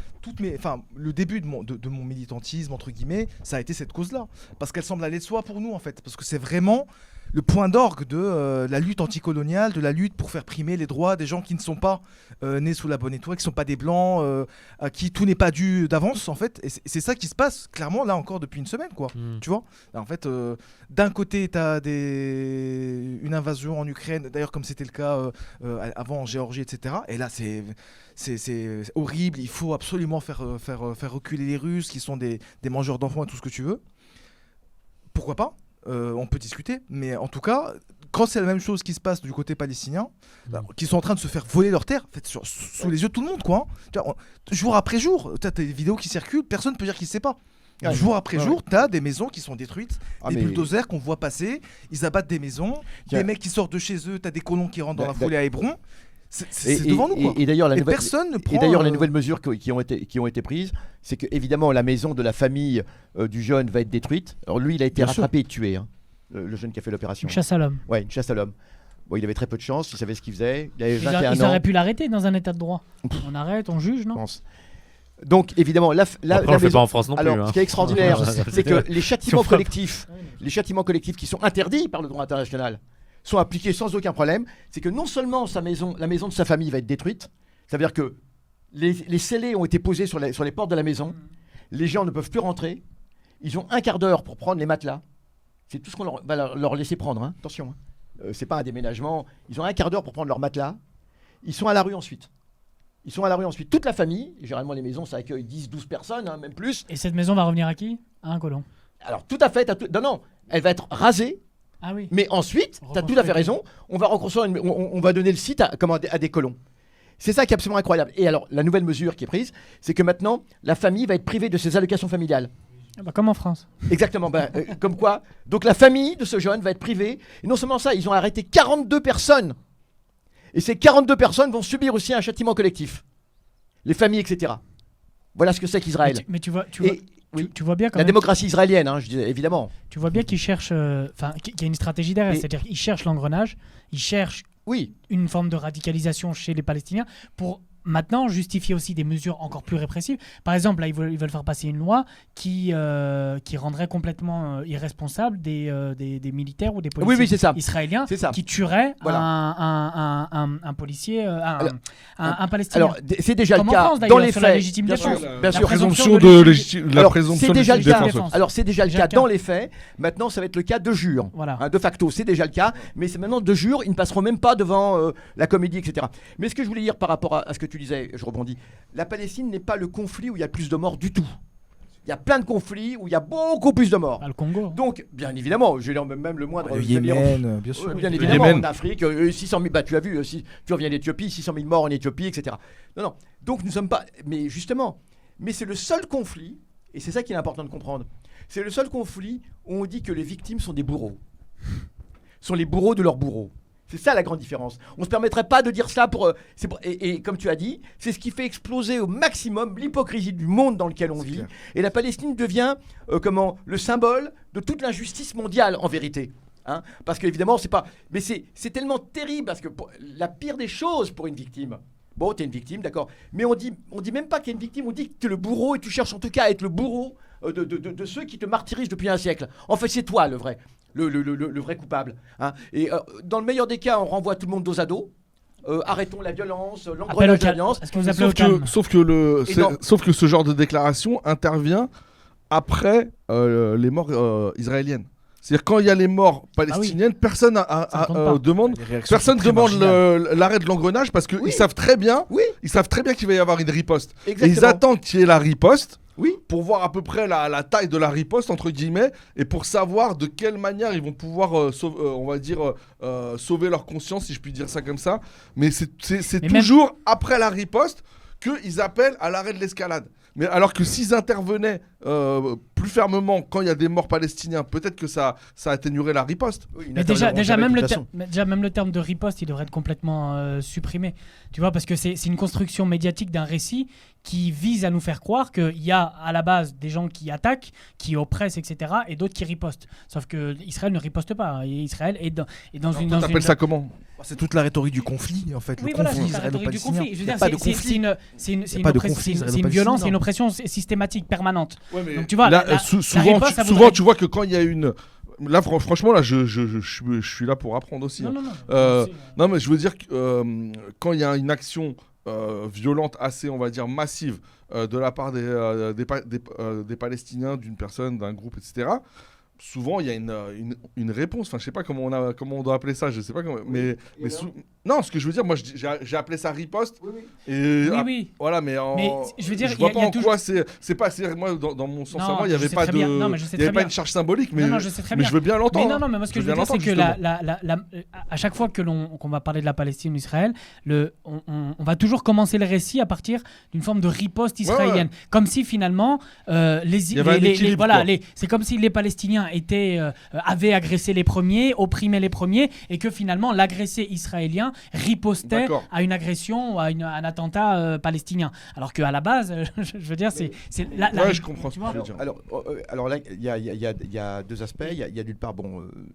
le début de mon militantisme, entre guillemets, ça a été cette cause-là. Parce qu'elle semble aller de soi pour nous, en fait. Parce que c'est vraiment le point d'orgue de la lutte anticoloniale, de la lutte pour faire primer les droits des gens qui ne sont pas nés sous la bonne étoile, qui ne sont pas des blancs, à qui tout n'est pas dû d'avance, en fait. Et c'est ça qui se passe, clairement, là encore, depuis une semaine, quoi. Tu vois ? En fait, d'un côté, tu as une invasion en Ukraine, d'ailleurs, comme c'était le cas avant en Géorgie, etc. Et là, c'est horrible, il faut absolument faire reculer les Russes, qui sont des mangeurs d'enfants et tout ce que tu veux. Pourquoi pas ? On peut discuter, mais en tout cas, quand c'est la même chose qui se passe du côté palestinien, qui sont en train de se faire voler leurs terres, en fait, sous les yeux de tout le monde, quoi. Jour après jour, tu as des vidéos qui circulent, personne ne peut dire qu'il ne sait pas. Jour après jour, tu as des maisons qui sont détruites, des bulldozers qu'on voit passer, ils abattent des maisons, des mecs qui sortent de chez eux, tu as des colons qui rentrent dans la foulée à Hébron. C'est devant nous, quoi. Et d'ailleurs, personne ne prend. Et d'ailleurs, les nouvelles mesures qui ont été prises, c'est que évidemment la maison de la famille du jeune va être détruite. Alors lui, il a été rattrapé et tué, hein, le jeune qui a fait l'opération. Une chasse à l'homme. Ouais, une chasse à l'homme. Bon, il avait très peu de chance, il savait ce qu'il faisait. Il avait 21 ans. Ils auraient pu l'arrêter dans un état de droit. On arrête, on juge, non ? Donc évidemment, Après, on le fait pas en France non plus. Alors, ce qui est extraordinaire, c'est que les châtiments collectifs qui sont interdits par le droit international sont appliqués sans aucun problème. C'est que non seulement la maison de sa famille va être détruite, ça veut dire que les scellés ont été posés sur les portes de la maison, les gens ne peuvent plus rentrer, ils ont un quart d'heure pour prendre les matelas, c'est tout ce qu'on va leur laisser prendre, hein. Attention, hein. C'est pas un déménagement, ils ont un quart d'heure pour prendre leurs matelas, ils sont à la rue ensuite. Toute la famille, et généralement les maisons ça accueille 10-12 personnes, hein, même plus. Et cette maison va revenir à qui ? À un colon. Alors tout à fait, non, elle va être rasée. Ah oui. Mais ensuite, tu as tout à fait raison, on va donner le site à des colons. C'est ça qui est absolument incroyable. Et alors, la nouvelle mesure qui est prise, c'est que maintenant, la famille va être privée de ses allocations familiales. Comme en France. Exactement, comme quoi. Donc la famille de ce jeune va être privée. Et non seulement ça, ils ont arrêté 42 personnes. Et ces 42 personnes vont subir aussi un châtiment collectif. Les familles, etc. Voilà ce que c'est qu'Israël. Mais tu vois bien quand la même démocratie israélienne, hein, je disais, évidemment. Tu vois bien qu'ils cherchent, qu'il y a une stratégie derrière, c'est-à-dire qu'ils cherchent l'engrenage, ils cherchent une forme de radicalisation chez les Palestiniens pour maintenant justifier aussi des mesures encore plus répressives. Par exemple, là, ils veulent faire passer une loi qui rendrait complètement irresponsable des militaires ou des policiers israéliens qui tueraient un policier, un Palestinien. Alors, c'est déjà le cas France, dans les sur faits. la légitime défense. Bien sûr, présomption de légitime défense. Alors, c'est déjà le cas dans les faits. Maintenant, ça va être le cas de jure. Voilà. De facto, c'est déjà le cas. Mais c'est maintenant de jure, ils ne passeront même pas devant la comédie, etc. Mais ce que je voulais dire par rapport à ce que tu disais, je rebondis, la Palestine n'est pas le conflit où il y a le plus de morts du tout. Il y a plein de conflits où il y a beaucoup plus de morts. Le Congo. Donc, bien évidemment, j'ai même le moindre... Le Yémen, bien sûr. Bien évidemment, en Afrique, 600 000... tu as vu, si tu reviens d'Éthiopie, 600 000 morts en Éthiopie, etc. Non. Donc, nous ne sommes pas... Mais justement, c'est le seul conflit, et c'est ça qu'il est important de comprendre, c'est le seul conflit où on dit que les victimes sont des bourreaux. Sont les bourreaux de leurs bourreaux. C'est ça la grande différence. On ne se permettrait pas de dire ça et comme tu as dit, c'est ce qui fait exploser au maximum l'hypocrisie du monde dans lequel on vit. Clair. Et la Palestine devient le symbole de toute l'injustice mondiale en vérité. Hein, parce qu'évidemment, c'est pas... Mais c'est tellement terrible parce que la pire des choses pour une victime... Bon, t'es une victime, d'accord. Mais on dit même pas qu'il y a une victime, on dit que t'es le bourreau et tu cherches en tout cas à être le bourreau de ceux qui te martyrisent depuis un siècle. En fait, c'est toi le vrai. Le vrai coupable. Hein. Et dans le meilleur des cas, on renvoie tout le monde dos à dos. Arrêtons la violence, l'engrenage de la violence. Sauf que ce genre de déclaration intervient après les morts israéliennes. C'est-à-dire quand il y a les morts palestiniennes, personne demande l'arrêt de l'engrenage parce qu'ils savent très bien, qu'il va y avoir une riposte. Exactement. Et ils attendent qu'il y ait la riposte Oui. Pour voir à peu près la taille de la riposte, entre guillemets, et pour savoir de quelle manière ils vont pouvoir, sauver leur conscience, si je puis dire ça comme ça. Mais c'est toujours après la riposte qu'ils appellent à l'arrêt de l'escalade. Mais alors que s'ils intervenaient plus fermement quand il y a des morts palestiniens, peut-être que ça atténuerait la riposte. Oui, mais déjà même le terme de riposte, il devrait être complètement supprimé. Tu vois, parce que c'est une construction médiatique d'un récit qui vise à nous faire croire qu'il y a à la base des gens qui attaquent, qui oppressent, etc., et d'autres qui ripostent. Sauf que Israël ne riposte pas. Israël est dans une... T'appelles ça comment ? C'est toute la rhétorique du conflit, en fait. Oui, le voilà, conflit c'est la rhétorique du conflit. Je veux dire, c'est une violence, c'est une oppression systématique, permanente. Ouais, mais donc tu vois, là, souvent tu vois que quand il y a une... Là, franchement, là, je suis là pour apprendre aussi. Non, mais je veux dire que quand il y a une action violente assez, on va dire, massive de la part des Palestiniens, d'une personne, d'un groupe, etc., souvent il y a une réponse. Enfin, je sais pas comment on doit appeler ça. Je sais pas comment. Non, ce que je veux dire, moi, j'ai appelé ça riposte. Oui. Voilà, mais je veux dire, je vois pas en quoi c'est pas. Moi, dans mon sens, à moi, il y avait pas une charge symbolique, mais je veux bien l'entendre. Mais moi, ce que je veux dire, c'est que à chaque fois qu'on va parler de la Palestine ou d'Israël, on va toujours commencer le récit à partir d'une forme de riposte israélienne, comme si finalement c'est comme si les Palestiniens avaient agressé les premiers, opprimé les premiers, et que finalement l'agressé israélien ripostait à une agression ou à un attentat palestinien. Alors qu'à la base, je veux dire, c'est je comprends. Tu vois, alors là, il y a deux aspects. Il y a d'une part,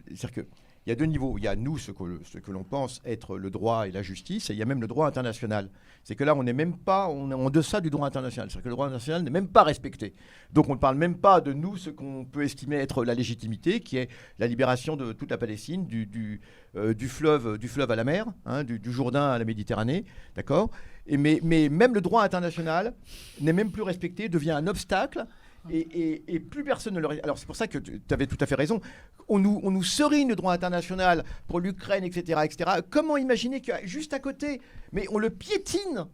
c'est-à-dire que il y a deux niveaux. Il y a nous, ce que l'on pense être le droit et la justice, et il y a même le droit international. C'est que là, on est en deçà du droit international. C'est-à-dire que le droit international n'est même pas respecté. Donc on ne parle même pas de nous, ce qu'on peut estimer être la légitimité, qui est la libération de toute la Palestine, du fleuve à la mer, du Jourdain à la Méditerranée, d'accord ? Mais même le droit international n'est même plus respecté, devient un obstacle. Et plus personne ne le... Alors c'est pour ça que tu avais tout à fait raison. On nous serine le droit international pour l'Ukraine, etc., etc. Comment imaginer que juste à côté, mais on le piétine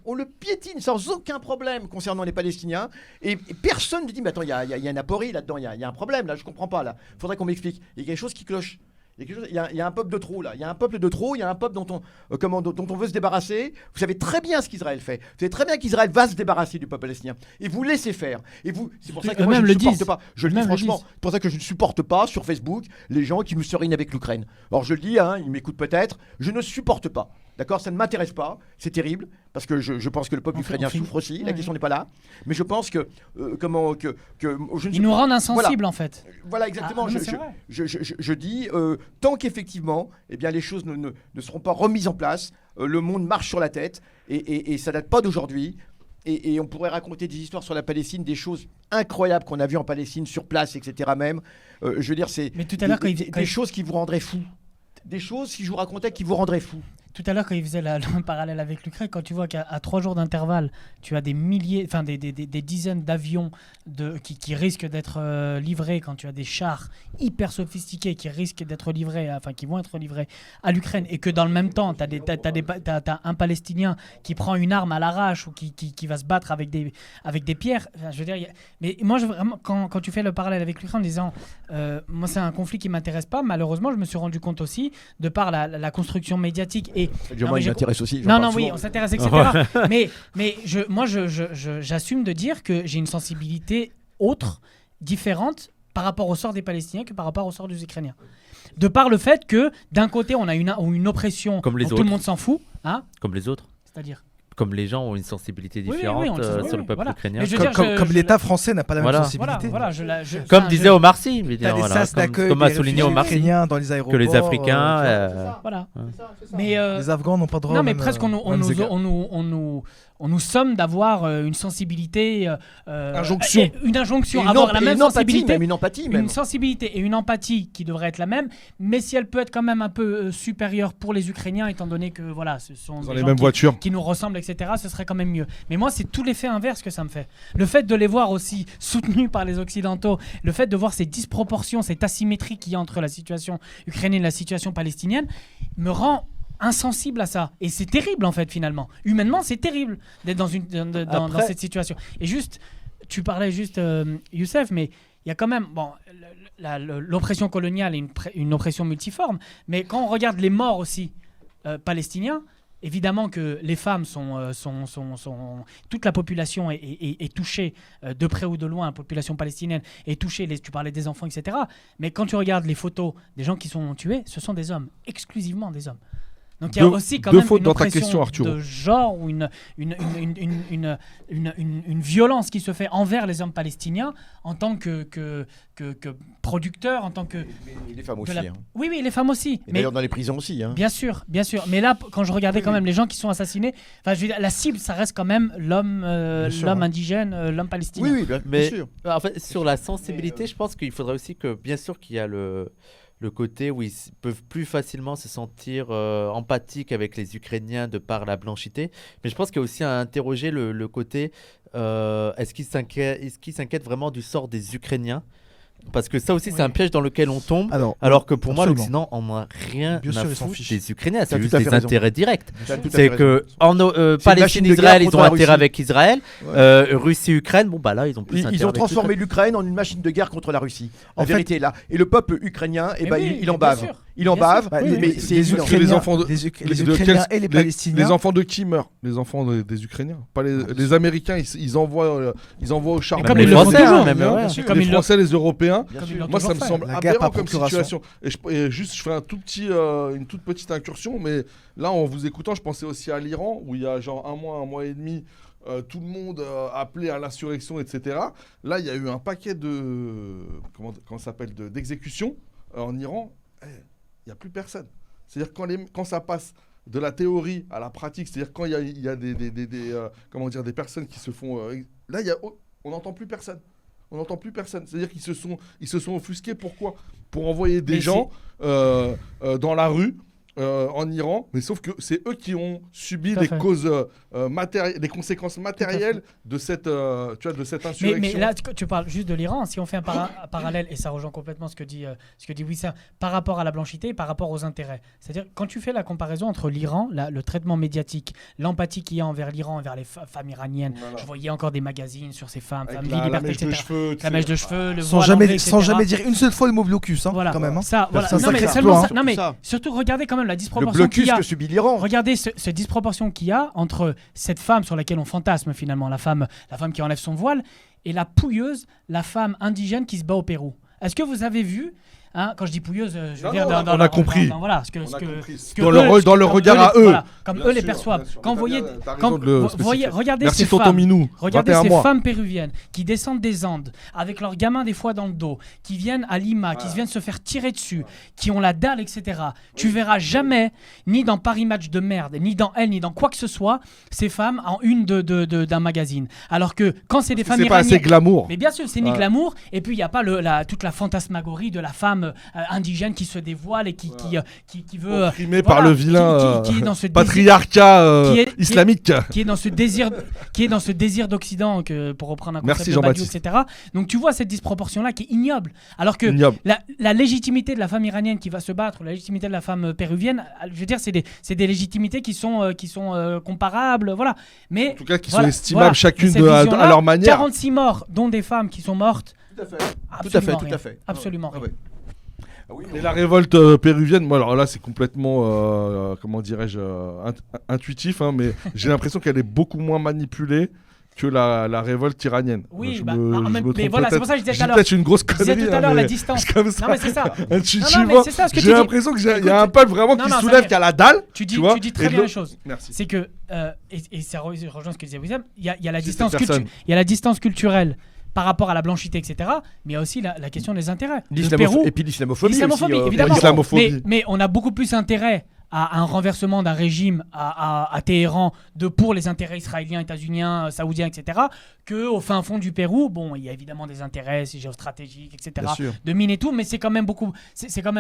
sans aucun problème concernant les Palestiniens, et personne ne dit, mais attends, il y a une aporie là-dedans, il y a un problème là, je comprends pas là. Faudrait qu'on m'explique. Il y a quelque chose qui cloche. Il y a un peuple de trop là. Il y a un peuple de trop. Il y a un peuple dont on veut se débarrasser. Vous savez très bien ce qu'Israël fait. Vous savez très bien qu'Israël va se débarrasser du peuple palestinien. Et vous laissez faire. Et vous, c'est pour ça que moi je ne supporte pas. Je le dis franchement. C'est pour ça que je ne supporte pas sur Facebook les gens qui nous serinent avec l'Ukraine. Alors je le dis, ils m'écoutent peut-être. Je ne supporte pas. D'accord, ça ne m'intéresse pas. C'est terrible parce que je pense que le peuple ukrainien souffre aussi. La question n'est pas là. Mais je pense que ils nous rendent insensibles en fait. Voilà exactement. Je dis tant qu'effectivement, les choses ne seront pas remises en place, le monde marche sur la tête et ça date pas d'aujourd'hui. Et on pourrait raconter des histoires sur la Palestine, des choses incroyables qu'on a vues en Palestine, sur place, etc. Même. Je veux dire, c'est des choses qui vous rendraient fou. Des choses, si je vous racontais, qui vous rendraient fou. Tout à l'heure, quand il faisait le parallèle avec l'Ukraine, quand tu vois qu'à 3 jours d'intervalle, tu as des milliers, enfin des dizaines d'avions qui risquent d'être livrés, quand tu as des chars hyper sophistiqués qui risquent d'être livrés, qui vont être livrés à l'Ukraine, et que dans le même temps, t'as un Palestinien qui prend une arme à l'arrache ou qui va se battre avec des pierres. Enfin, je veux dire, mais moi, vraiment, quand tu fais le parallèle avec l'Ukraine en disant, moi, c'est un conflit qui m'intéresse pas. Malheureusement, je me suis rendu compte aussi, de par la construction médiatique. Il m'intéresse aussi. Oui, on s'intéresse, etc. mais j'assume de dire que j'ai une sensibilité autre, différente par rapport au sort des Palestiniens que par rapport au sort des Ukrainiens. De par le fait que d'un côté on a une oppression dont tout le monde s'en fout, comme les autres. C'est-à-dire. Comme les gens ont une sensibilité différente sur le peuple ukrainien. Comme l'État français n'a pas la même sensibilité. Comme disait Omar Sy. Comme a souligné Omar Sy. Dans les aéroports. Que les Africains. Voilà. Mais les Afghans n'ont pas de droit. Non, mais presque on nous somme d'avoir une sensibilité. Une injonction. Avoir la même sensibilité. Une empathie même. Une sensibilité et une empathie qui devrait être la même. Mais si elle peut être quand même un peu supérieure pour les Ukrainiens, étant donné que ce sont des gens qui nous ressemblent, etc., ce serait quand même mieux. Mais moi, c'est tout l'effet inverse que ça me fait. Le fait de les voir aussi soutenus par les Occidentaux, le fait de voir ces disproportions, cette asymétrie qu'il y a entre la situation ukrainienne et la situation palestinienne, me rend insensible à ça. Et c'est terrible, en fait, finalement. Humainement, c'est terrible d'être dans cette situation. Et juste... tu parlais juste, Youssef, mais il y a quand même, l'oppression coloniale est une oppression multiforme, mais quand on regarde les morts aussi palestiniens, évidemment que les femmes toute la population est touchée de près ou de loin, la population palestinienne est touchée, tu parlais des enfants, etc. Mais quand tu regardes les photos des gens qui sont tués, ce sont des hommes, exclusivement des hommes. Donc il y a aussi quand même une oppression de genre ou une violence qui se fait envers les hommes palestiniens en tant que producteurs, en tant que... Mais les femmes aussi. Oui, les femmes aussi. Et d'ailleurs dans les prisons aussi. Hein. Bien sûr. Mais là, quand je regardais quand même les gens qui sont assassinés, je veux dire, la cible, ça reste quand même l'homme indigène, l'homme palestinien. Oui, bien sûr. En fait, sur la sensibilité, je pense qu'il faudrait aussi que, bien sûr qu'il y a le côté où ils peuvent plus facilement se sentir empathiques avec les Ukrainiens de par la blanchité. Mais je pense qu'il y a aussi à interroger le côté est-ce qu'ils s'inquiètent vraiment du sort des Ukrainiens ? Parce que ça aussi, c'est un piège dans lequel on tombe. Alors que pour moi, l'Occident en a rien à foutre des Ukrainiens. C'est juste des intérêts directs. C'est que Palestine, Israël, ils ont intérêt avec Israël. Russie, Ukraine, là, ils ont plus intérêt. Ils ont transformé l'Ukraine en une machine de guerre contre la Russie. En vérité, là. Et le peuple ukrainien, il en bave. Il en bave. Mais c'est les enfants les Ukrainiens et les Palestiniens. Les enfants de qui meurent ? Les enfants des Ukrainiens. Pas les Américains, ils envoient au charbon. Comme les Français, les Français, les Européens. Moi, ça me semble aberrant comme situation. Et juste, je ferai une toute petite incursion, mais là, en vous écoutant, je pensais aussi à l'Iran, où il y a genre un mois et demi, tout le monde appelé à l'insurrection, etc. Là, il y a eu un paquet d'exécutions en Iran. Il n'y a plus personne. C'est-à-dire quand ça passe de la théorie à la pratique, c'est-à-dire quand il y a des personnes qui se font... là, on n'entend plus personne. On n'entend plus personne. C'est-à-dire qu'ils se sont offusqués. Pourquoi ? Pour envoyer des gens dans la rue en Iran. Mais sauf que c'est eux qui ont subi les conséquences matérielles de cette insurrection. Mais là, tu parles juste de l'Iran. Si on fait un parallèle, et ça rejoint complètement ce que dit Wissam, par rapport à la blanchité, par rapport aux intérêts. C'est-à-dire, quand tu fais la comparaison entre l'Iran, le traitement médiatique, l'empathie qu'il y a envers l'Iran, envers les femmes iraniennes, je voyais encore des magazines sur ces femmes, avec la mèche de cheveux, la mèche de cheveux, le sans jamais dire une seule fois le mot blocus, voilà. Quand même. Hein. Ça, voilà. Non, mais surtout, regardez quand même la disproportion qu'il y a. Que subit l'Iran. Regardez cette disproportion qu'il y a entre cette femme sur laquelle on fantasme finalement, la femme qui enlève son voile, et la pouilleuse, la femme indigène qui se bat au Pérou. Est-ce que vous avez vu, quand je dis pouilleuse, je veux dire on a compris. Dans le regard à eux. Voilà, comme eux les perçoivent. Quand vous voyez, regardez ces femmes péruviennes qui descendent des Andes avec leurs gamins des fois dans le dos, qui viennent à Lima, qui viennent se faire tirer dessus, qui ont la dalle, etc. Tu verras jamais, ni dans Paris Match de merde, ni dans Elle, ni dans quoi que ce soit, ces femmes en une d'un magazine. Alors que quand c'est des femmes iraniennes, c'est pas assez glamour. Mais bien sûr, c'est ni glamour. Et puis il y a pas toute la fantasmagorie de la femme indigène qui se dévoile et qui veut opprimé par le vilain qui est dans ce patriarcat islamique, qui est dans ce désir d'Occident, que pour reprendre un concept de Badiou, etc. Donc tu vois cette disproportion là qui est ignoble, alors que la légitimité de la femme iranienne qui va se battre, ou la légitimité de la femme péruvienne, je veux dire, c'est des légitimités qui sont comparables, voilà, mais en tout cas qui sont estimables chacune à leur manière. 46 morts, dont des femmes qui sont mortes. Tout à fait. Absolument rien. Et la révolte péruvienne, moi alors là c'est complètement, comment dirais-je, intuitif, mais j'ai l'impression qu'elle est beaucoup moins manipulée que la révolte iranienne. Oui, mais voilà, c'est pour ça que je disais tout à l'heure. Peut-être une grosse connerie. Je disais tout à l'heure la distance. Comme ça, non, mais c'est ça. Intuitivement, j'ai l'impression qu'il y a un peuple vraiment qui soulève, qui a la dalle. Tu dis très bien les choses. Merci. C'est que, et ça rejoint ce que disait Wissam, il y a la distance culturelle par rapport à la blanchité, etc. Mais il y a aussi la question des intérêts. Et puis l'islamophobie. L'islamophobie, évidemment. Mais on a beaucoup plus intérêt à un renversement d'un régime à Téhéran pour les intérêts israéliens, états-uniens, saoudiens, etc., qu'au fin fond du Pérou. Bon, il y a évidemment des intérêts géostratégiques, etc., de mines et tout, mais c'est quand même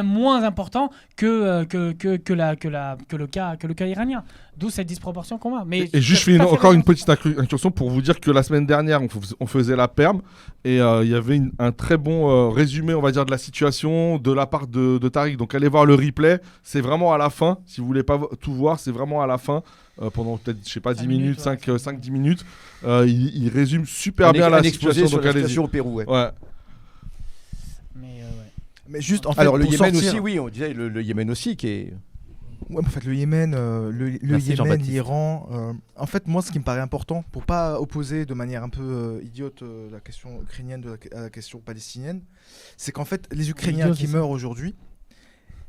moins important que le cas iranien. D'où cette disproportion qu'on a. Mais et juste, je fais encore une petite incursion pour vous dire que la semaine dernière, on faisait la perm et il y avait un très bon résumé, on va dire, de la situation de la part de Tariq. Donc allez voir le replay, c'est vraiment à la fin. Si vous voulez pas tout voir, c'est vraiment à la fin. Pendant peut-être, je sais pas, 10 minutes, 5-10 minutes. Il résume super bien la situation. Donc la situation au Pérou, ouais. Mais juste, en fait, alors le Yémen aussi, oui, on disait le Yémen aussi qui est... Ouais, en fait, le Yémen, l'Iran. En fait, moi, ce qui me paraît important, pour pas opposer de manière un peu idiote la question ukrainienne à la question palestinienne, c'est qu'en fait, les Ukrainiens qui meurent aujourd'hui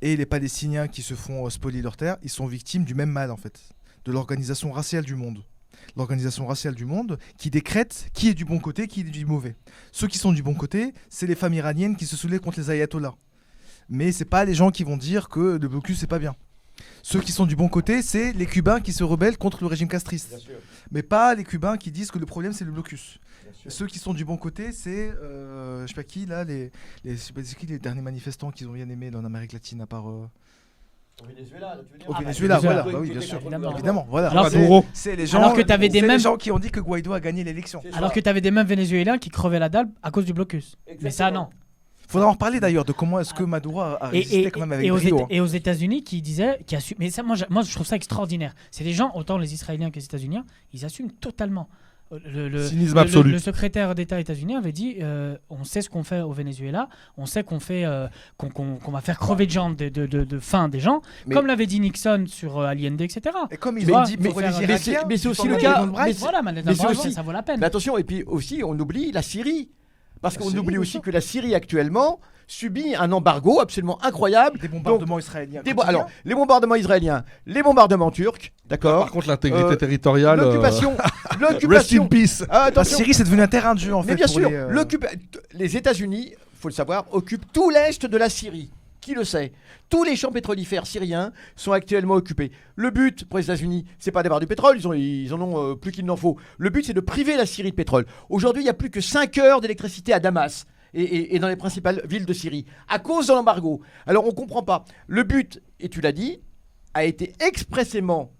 et les Palestiniens qui se font spolier leur terre, ils sont victimes du même mal, en fait, de l'organisation raciale du monde. L'organisation raciale du monde qui décrète qui est du bon côté, qui est du mauvais. Ceux qui sont du bon côté, c'est les femmes iraniennes qui se soulèvent contre les ayatollahs. Mais c'est pas les gens qui vont dire que le blocus c'est pas bien. Ceux qui sont du bon côté, c'est les Cubains qui se rebellent contre le régime castriste. Mais pas les Cubains qui disent que le problème c'est le blocus. Ceux qui sont du bon côté, c'est je sais pas qui là, je sais pas qui les derniers manifestants qu'ils ont bien aimé en Amérique latine à part. Au Venezuela, tu veux dire? Au Venezuela, voilà. Bah oui, bien sûr. Évidemment, voilà. Alors, c'est les gens, les gens qui ont dit que Guaido a gagné l'élection. Alors que tu avais des mêmes Vénézuéliens qui crevaient la dalle à cause du blocus. Exactement. Mais ça, non. Faudra en reparler d'ailleurs de comment est-ce que Maduro a résisté quand même avec brio. Et aux États-Unis qui disaient, mais ça, moi je trouve ça extraordinaire. C'est des gens, autant les Israéliens que les États-Unis, ils assument totalement. Cynisme absolu. Le secrétaire d'État états-unien avait dit on sait ce qu'on fait au Venezuela, on sait qu'on fait qu'on va faire crever de gens de faim des gens, comme l'avait dit Nixon sur Allende, etc. Et comme il a dit mais c'est aussi le cas. Ça vaut la peine. Mais attention, et puis aussi on oublie la Syrie. Parce qu'on oublie aussi que la Syrie actuellement subit un embargo absolument incroyable. Des bombardements israéliens. Alors, les bombardements israéliens, les bombardements turcs, d'accord. Par contre, l'intégrité territoriale. L'occupation. Rest in peace. La Syrie, c'est devenu un terrain de jeu en fait. Mais bien sûr, les États-Unis, faut le savoir, occupent tout l'est de la Syrie. Qui le sait? Tous les champs pétrolifères syriens sont actuellement occupés. Le but pour les États-Unis, c'est pas d'avoir du pétrole, ils en ont plus qu'il n'en faut. Le but, c'est de priver la Syrie de pétrole. Aujourd'hui, il n'y a plus que 5 heures d'électricité à Damas et dans les principales villes de Syrie, à cause de l'embargo. Alors, on ne comprend pas. Le but, et tu l'as dit, a été expressément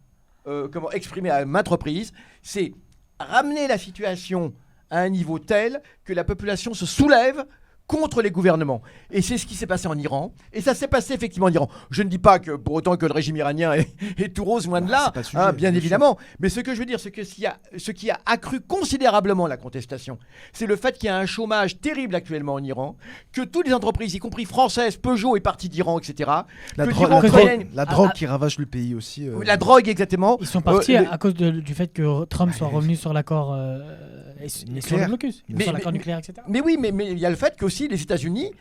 exprimé à maintes reprises, c'est ramener la situation à un niveau tel que la population se soulève contre les gouvernements. Et c'est ce qui s'est passé en Iran. Et ça s'est passé effectivement en Iran. Je ne dis pas que pour autant que le régime iranien est tout rose, loin de là, bien évidemment. Mais ce que je veux dire, c'est que ce qui a accru considérablement la contestation, c'est le fait qu'il y a un chômage terrible actuellement en Iran, que toutes les entreprises, y compris françaises, Peugeot est partie d'Iran, etc. La drogue qui ravage le pays aussi. La drogue, exactement. Ils sont partis à cause du fait que Trump soit revenu sur l'accord sur le blocus, sur l'accord nucléaire, etc. Mais oui, mais il y a le fait que aussi les États-Unis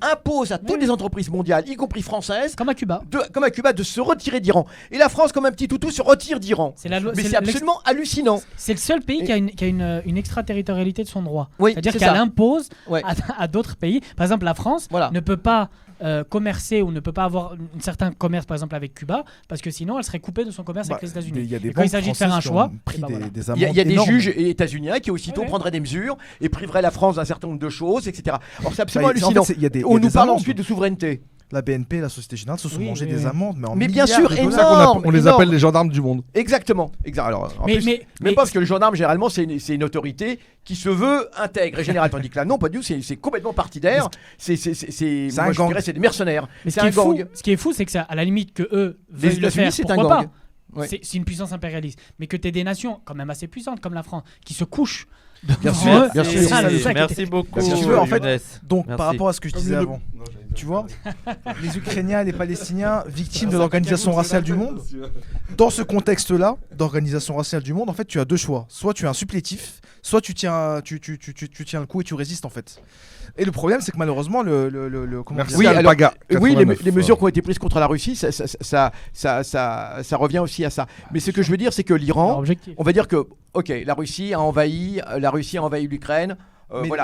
imposent à toutes les entreprises mondiales, y compris françaises, comme à Cuba, de se retirer d'Iran. Et la France, comme un petit toutou, se retire d'Iran. Mais c'est absolument hallucinant. C'est le seul pays qui a une extraterritorialité de son droit. Oui, c'est-à-dire qu'elle impose à d'autres pays. Par exemple, la France ne peut pas commercer ou ne peut pas avoir un certain commerce, par exemple, avec Cuba, parce que sinon, elle serait coupée de son commerce avec les États-Unis. Quand il s'agit de faire un choix, il y a des juges états-uniens qui aussitôt prendraient des mesures et priveraient la France d'un certain nombre de choses, etc. Alors c'est absolument hallucinant. On nous parle ensuite de souveraineté. La BNP, la Société Générale se sont mangés des amendes, mais bien sûr, énorme. On les appelle les gendarmes du monde. Exactement. Alors, mais parce que le gendarme, généralement, c'est une autorité qui se veut intègre et générale, tandis que là, non, pas du tout. C'est complètement partidaire. C'est un gang. Je dirais, c'est des mercenaires. Mais c'est un gang. Ce qui est fou, c'est que ça, à la limite que eux veulent le faire, pourquoi pas. C'est une puissance impérialiste, mais que tu aies des nations quand même assez puissantes comme la France qui se couchent. Bien sûr. Merci beaucoup. En fait, donc par rapport à ce que je disais avant, tu vois, les Ukrainiens et les Palestiniens victimes de l'organisation raciale du monde. Dans ce contexte-là, d'organisation raciale du monde, en fait, tu as deux choix. Soit tu es un supplétif, soit tu tiens le coup et tu résistes en fait. Et le problème, c'est que malheureusement, les mesures qui ont été prises contre la Russie, ça revient aussi à ça. Mais ce que je veux dire, c'est que l'Iran, on va dire que, ok, la Russie a envahi l'Ukraine.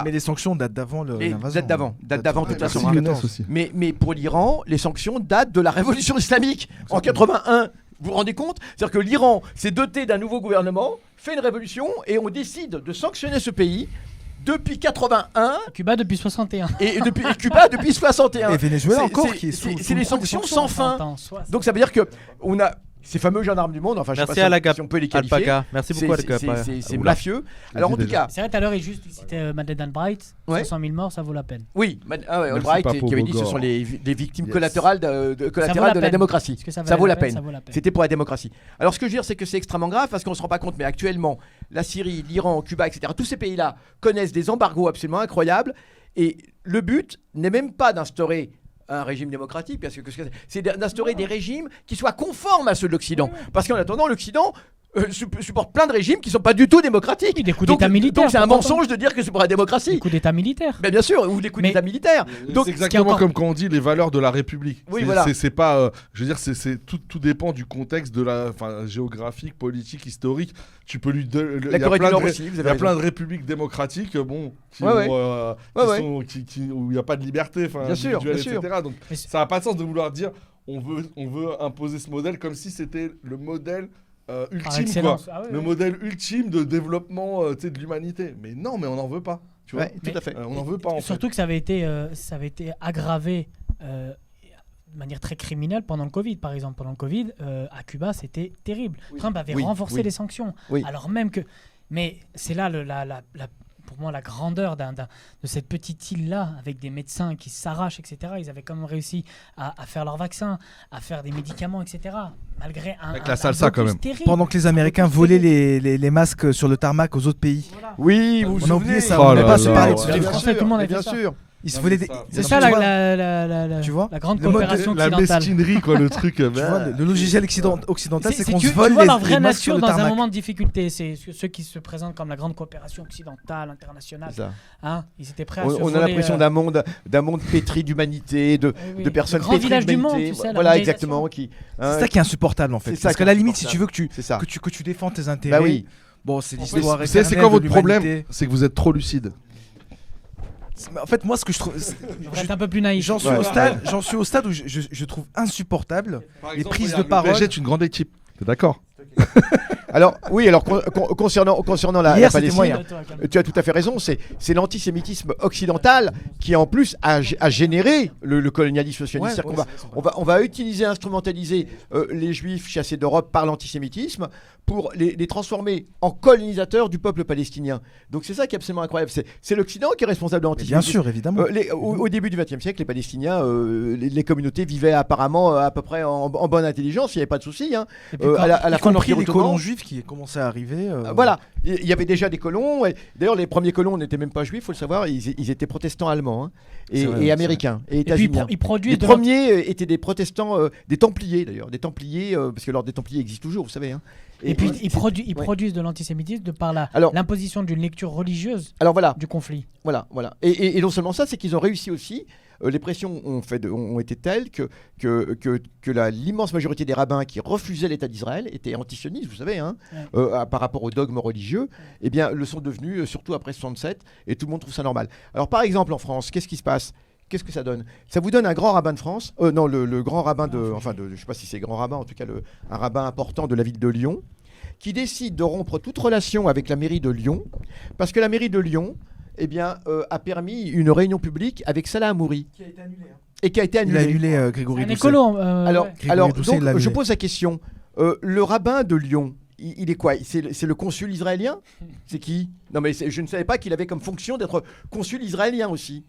Mais les sanctions datent d'avant l'invasion. Datent d'avant de toute façon. Mais pour l'Iran, les sanctions datent de la révolution islamique en 81. Vous vous rendez compte? C'est-à-dire que l'Iran s'est doté d'un nouveau gouvernement, fait une révolution et on décide de sanctionner ce pays. Depuis 81. Cuba depuis 61. Et Cuba depuis 61. Et Venezuela encore qui est sous. C'est des sanctions sans fin. Donc ça veut dire que ces fameux gendarmes du monde, enfin je sais pas si on peut les qualifier. Alpaca. Merci beaucoup Alpaca. C'est mafieux. Alors en tout cas, c'est vrai, tout à l'heure il citait Madeleine Albright, 500 000 morts, ça vaut la peine. Oui, Albright qui avait dit que ce sont les victimes collatérales de la démocratie. Ça vaut la peine. C'était pour la démocratie. Alors ce que je veux dire, c'est que c'est extrêmement grave parce qu'on se rend pas compte, mais actuellement la Syrie, l'Iran, Cuba, etc. Tous ces pays-là connaissent des embargos absolument incroyables et le but n'est même pas d'instaurer un régime démocratique, parce que c'est d'instaurer des régimes qui soient conformes à ceux de l'Occident. Parce qu'en attendant, l'Occident supporte plein de régimes qui ne sont pas du tout démocratiques. Oui, des coups d'État militaires. Donc c'est un mensonge de dire que c'est pour la démocratie. Des coups d'État militaires. Mais bien sûr, ou des coups d'État militaires. Donc c'est exactement comme quand on dit les valeurs de la République. Oui, voilà. C'est pas, je veux dire, tout dépend du contexte de la, géographique, politique, historique. Tu peux lui donner. Il y a plein de républiques démocratiques, bon, où il n'y a pas de liberté, individuelle, etc. Donc ça n'a pas de sens de vouloir dire on veut imposer ce modèle comme si c'était le modèle ultime, quoi. Le modèle ultime de développement de l'humanité. Mais non, mais on n'en veut pas. Tu vois, tout à fait. On n'en veut pas. Surtout que ça avait été aggravé de manière très criminelle pendant le Covid. Par exemple, pendant le Covid, à Cuba, c'était terrible. Trump avait renforcé les sanctions. Alors même que... Mais c'est là pour moi la grandeur de cette petite île-là, avec des médecins qui s'arrachent, etc. Ils avaient quand même réussi à faire leur vaccin, à faire des médicaments, etc. Malgré avec la salsa quand même. Terrible. Pendant que les Américains volaient les masques sur le tarmac aux autres pays. Voilà. Oui, on a oublié ça. On n'a pas su parler de ça. Les Français, tout le monde a bien fait sûr. Ils se volaient c'est ça la grande coopération occidentale. La mesquinerie, quoi, le truc. Tu vois, le logiciel occidental, c'est qu'on se vole tu vois leur les vraie masques sur nature le dans tarmac. un moment de difficulté. C'est ceux qui se présentent comme la grande coopération occidentale, internationale. Ils étaient prêts à se voler. On a l'impression d'un monde pétri d'humanité, de personnes pétries village du monde, tu sais. Voilà, exactement. C'est ça qui est insupportable, en fait. Parce qu'à la limite, si tu veux que tu défends tes intérêts, bon, c'est l'histoire. C'est quoi votre problème? C'est que vous êtes trop lucide. En fait, moi, ce que je trouve, je suis un peu plus naïf. J'en suis au stade où je trouve insupportable les prises de parole. Le PSG est une grande équipe. T'es d'accord? Alors concernant la Palestine, tu as tout à fait raison. C'est l'antisémitisme occidental qui en plus a généré le colonialisme sioniste. On va instrumentaliser les Juifs chassés d'Europe par l'antisémitisme pour les transformer en colonisateurs du peuple palestinien. Donc c'est ça qui est absolument incroyable. C'est l'Occident qui est responsable de l'antisémitisme. Bien sûr, évidemment. Au début du XXe siècle, les Palestiniens, les communautés vivaient apparemment à peu près en bonne intelligence. Il n'y avait pas de souci. À la fin de l'Empire les ottoman, colons juifs qui commençaient à arriver. Voilà, il y avait déjà des colons. D'ailleurs, les premiers colons n'étaient même pas juifs, il faut le savoir. Ils étaient protestants allemands et américains et états-uniens. Les premiers étaient des protestants, des Templiers d'ailleurs, des Templiers, parce que l'ordre des Templiers existe toujours, vous savez. Et puis ils produisent de l'antisémitisme de par l'imposition d'une lecture religieuse du conflit. Voilà. Et non seulement ça, c'est qu'ils ont réussi aussi. Les pressions ont été telles que l'immense majorité des rabbins qui refusaient l'État d'Israël étaient antisionistes, vous savez, par rapport aux dogmes religieux, le sont devenus, surtout après 67, et tout le monde trouve ça normal. Alors par exemple en France, qu'est-ce qui se passe ? Qu'est-ce que ça donne ? Ça vous donne un grand rabbin de France, le grand rabbin je ne sais pas si c'est grand rabbin, en tout cas un rabbin important de la ville de Lyon, qui décide de rompre toute relation avec la mairie de Lyon, parce que la mairie de Lyon a permis une réunion publique avec Salah Hamouri. Qui a été annulée. Et qui a été annulée. Il a annulé Grégory Doucet. Alors, donc, je pose la question. Le rabbin de Lyon, il est quoi ? C'est le consul israélien ? C'est qui ? Non, mais je ne savais pas qu'il avait comme fonction d'être consul israélien aussi.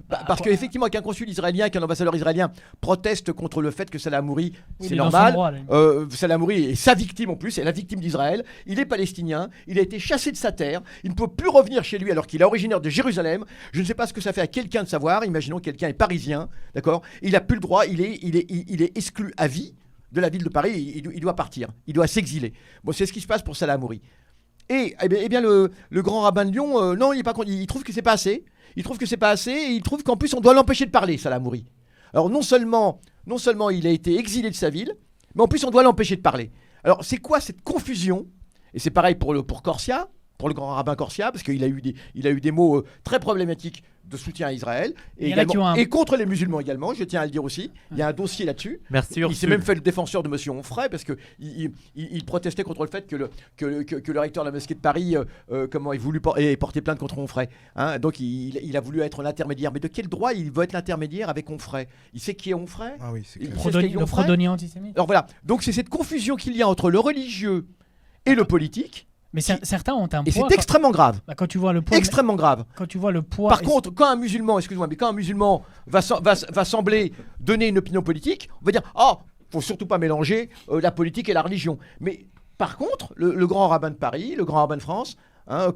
Parce qu'effectivement, qu'un consul israélien, qu'un ambassadeur israélien proteste contre le fait que Salah Hamouri, c'est normal. Salah Hamouri est sa victime en plus, c'est la victime d'Israël. Il est palestinien, il a été chassé de sa terre, il ne peut plus revenir chez lui alors qu'il est originaire de Jérusalem. Je ne sais pas ce que ça fait à quelqu'un de savoir. Imaginons que quelqu'un est parisien, d'accord ? Il n'a plus le droit, il est exclu à vie de la ville de Paris, il doit partir, il doit s'exiler. Bon, c'est ce qui se passe pour Salah Hamouri. Et le grand rabbin de Lyon, non, il trouve que c'est pas assez. Il trouve que c'est pas assez et il trouve qu'en plus on doit l'empêcher de parler, Salah Hamouri. Alors non seulement il a été exilé de sa ville, mais en plus on doit l'empêcher de parler. Alors c'est quoi cette confusion ? Et c'est pareil pour Corsia, pour le grand rabbin Corsia, parce qu'il a eu des mots très problématiques de soutien à Israël, et contre les musulmans également, je tiens à le dire aussi. Il y a un dossier là-dessus. Merci, il s'est même fait le défenseur de M. Onfray, parce qu'il protestait contre le fait que le recteur de la mosquée de Paris ait porté plainte contre Onfray. Hein, donc il a voulu être l'intermédiaire. Mais de quel droit il veut être l'intermédiaire avec Onfray? Il sait qui est Onfray? Ah oui, c'est clair. Le fredonnier antisémite. Alors voilà, donc c'est cette confusion qu'il y a entre le religieux et le politique. Mais certains ont un poids. Et c'est extrêmement grave. Quand tu vois le poids. Extrêmement grave. Quand tu vois le poids. Par contre, quand un musulman va sembler donner une opinion politique, on va dire faut surtout pas mélanger la politique et la religion. Mais par contre, le grand rabbin de Paris, le grand rabbin de France, quand